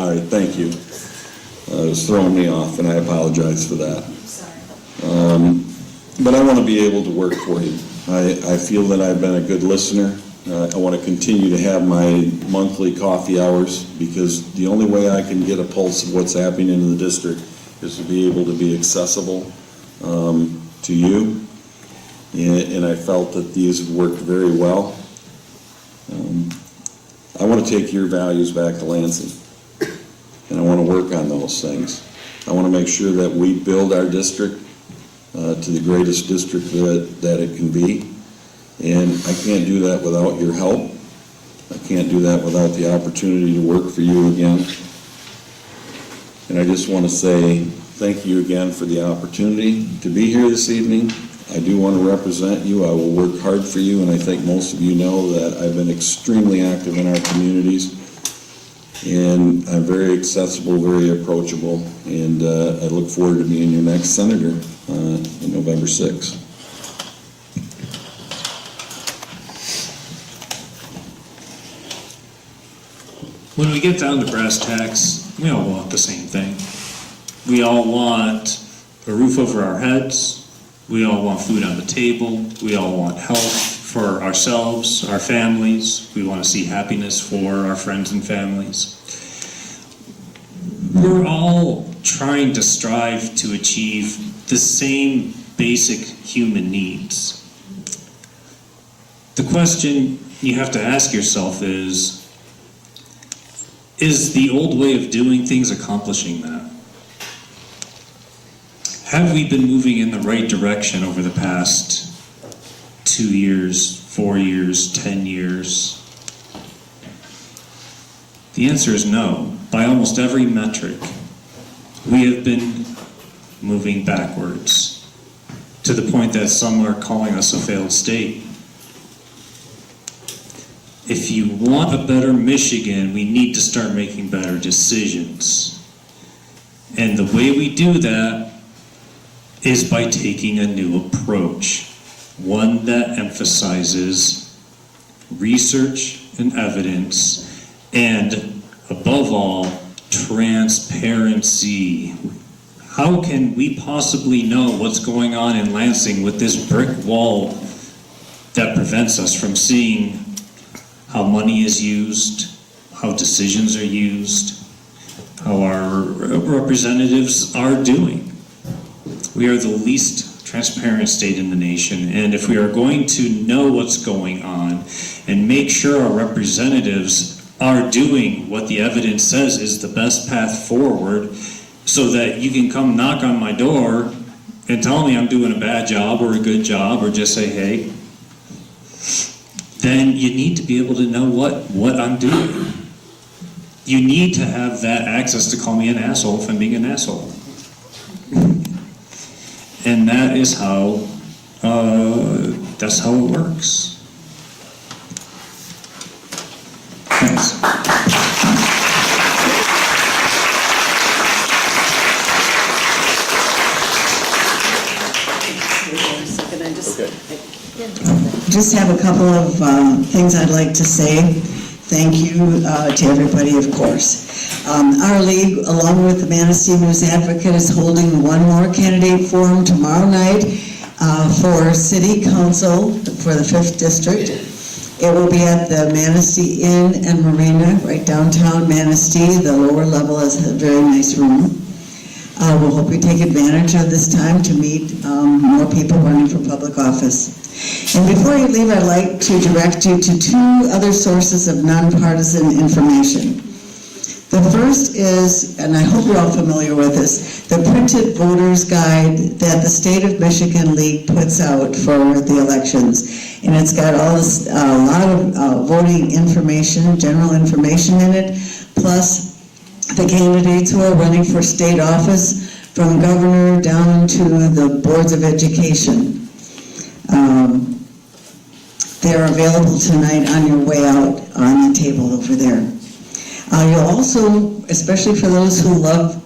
All right, thank you. It was throwing me off, and I apologize for that. But I want to be able to work for you. I feel that I've been a good listener. I want to continue to have my monthly coffee hours, because the only way I can get a pulse of what's happening in the district is to be able to be accessible to you. And I felt that these have worked very well. I want to take your values back to Lansing, and I want to work on those things. I want to make sure that we build our district to the greatest district that it can be, and I can't do that without your help. I can't do that without the opportunity to work for you again. And I just want to say thank you again for the opportunity to be here this evening. I do want to represent you. I will work hard for you, and I think most of you know that I've been extremely active in our communities. And I'm very accessible, very approachable, and I look forward to being your next senator on November 6th. When we get down to brass tacks, we all want the same thing. We all want a roof over our heads. We all want food on the table. We all want health for ourselves, our families. We want to see happiness for our friends and families. We're all trying to strive to achieve the same basic human needs. The question you have to ask yourself is the old way of doing things accomplishing that? Have we been moving in the right direction over the past 2 years, 4 years, 10 years? The answer is no. By almost every metric, we have been moving backwards, to the point that some are calling us a failed state. If you want a better Michigan, we need to start making better decisions. And the way we do that is by taking a new approach, one that emphasizes research and evidence, and above all, transparency. How can we possibly know what's going on in Lansing with this brick wall that prevents us from seeing how money is used, how decisions are used, how our representatives are doing? We are the least transparent state in the nation, and if we are going to know what's going on and make sure our representatives are doing what the evidence says is the best path forward, so that you can come knock on my door and tell me I'm doing a bad job or a good job, or just say, hey, then you need to be able to know what I'm doing. You need to have that access to call me an asshole if I'm being an asshole. And that is how, that's how it works. Thanks. Just have a couple of things I'd like to say. Thank you to everybody, of course. Our league, along with the Manistee News Advocate, is holding one more candidate forum tomorrow night for City Council for the 5th District. It will be at the Manistee Inn and Marina, right downtown Manistee. The lower level is a very nice room. We'll hope you take advantage of this time to meet more people running for public office. And before you leave, I'd like to direct you to 2 other sources of nonpartisan information. The first is, and I hope you're all familiar with this, the printed voter's guide that the State of Michigan League puts out for the elections. And it's got all this, a lot of voting information, general information in it, plus the candidates who are running for state office, from governor down to the boards of education. They're available tonight on your way out on the table over there. You'll also, especially for those who love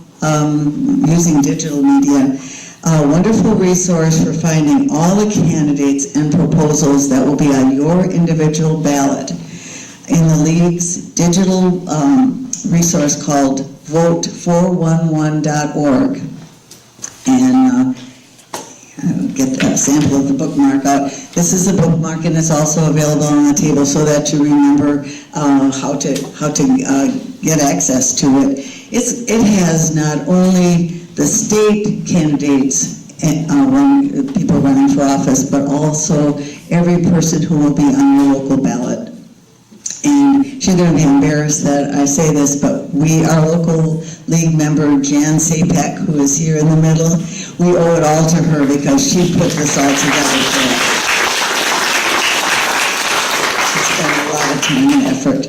using digital media, a wonderful resource for finding all the candidates and proposals that will be on your individual ballot in the League's digital resource called vote411.org. And I'll get a sample of the bookmark out. This is a bookmark, and it's also available on the table so that you remember how to get access to it. It has not only the state candidates and people running for office, but also every person who will be on your local ballot. And she's going to be embarrassed that I say this, but our local league member, Jan Sapak, who is here in the middle, we owe it all to her because she put this all together for us. She spent a lot of time and effort.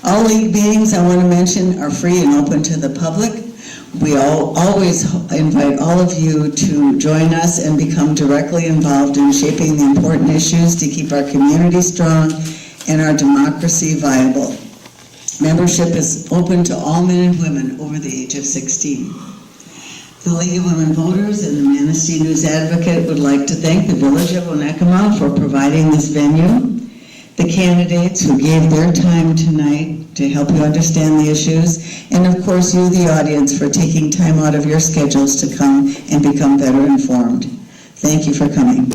All league meetings, I want to mention, are free and open to the public. We always invite all of you to join us and become directly involved in shaping the important issues to keep our community strong and our democracy viable. Membership is open to all men and women over the age of 16. The League of Women Voters and the Manistee News Advocate would like to thank the Village of Onekama for providing this venue, the candidates who gave their time tonight to help you understand the issues, and of course you, the audience, for taking time out of your schedules to come and become better informed. Thank you for coming.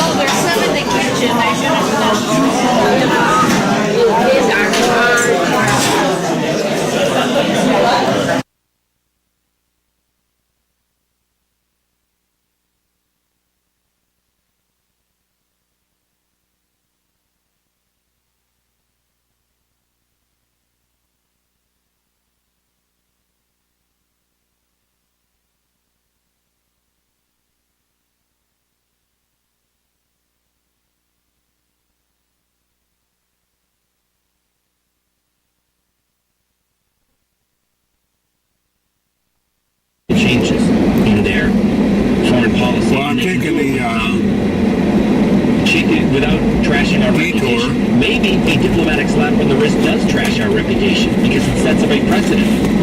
Oh, there's some in the kitchen. I should have known. Changes in their foreign policy. Well, I'm thinking without trashing our reputation. Maybe a diplomatic slap on the wrist does trash our reputation because it sets up a precedent.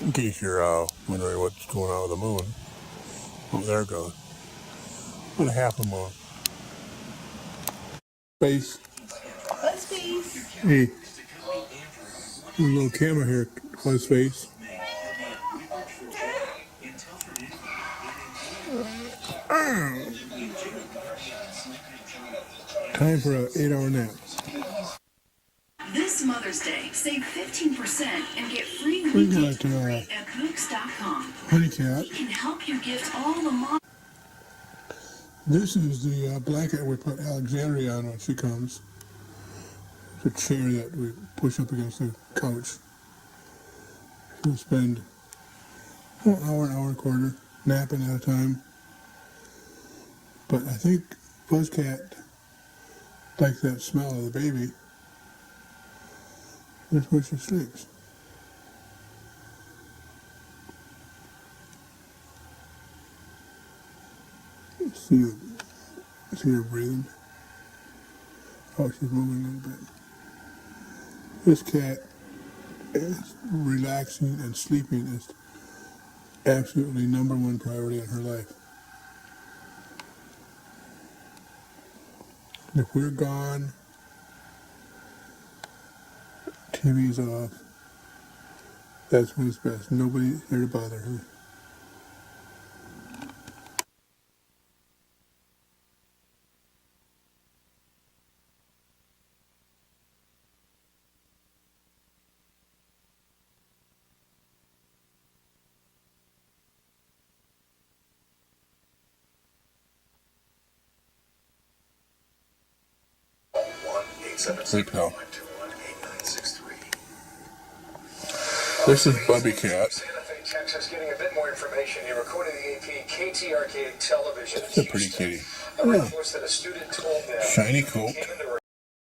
in case you're wondering what's going on with the moon. Oh, there it goes. About a half a moon. Space. Hey, a little camera here, close space. Time for an 8-hour nap. This Mother's Day, save 15% and get free We weekly got delivery at Mooks.com. Honey Cat. We can help you gift all the moms. This is the blanket we put Alexandria on when she comes. It's a chair that we push up against the couch. She'll spend an hour and a quarter napping at a time. But I think Buzzcat likes that smell of the baby. That's where she sleeps. See her breathing? Oh, she's moving a little bit. This cat is relaxing and sleeping is absolutely #1 priority in her life. If we're gone, TV's off. That's when it's best. Nobody here to bother her. Sleep hell. This is Bubby Cat. Texas, getting a bit more information. You're recording the AP KTRK television. It's a pretty kitty. A report that a student told them Shiny coat.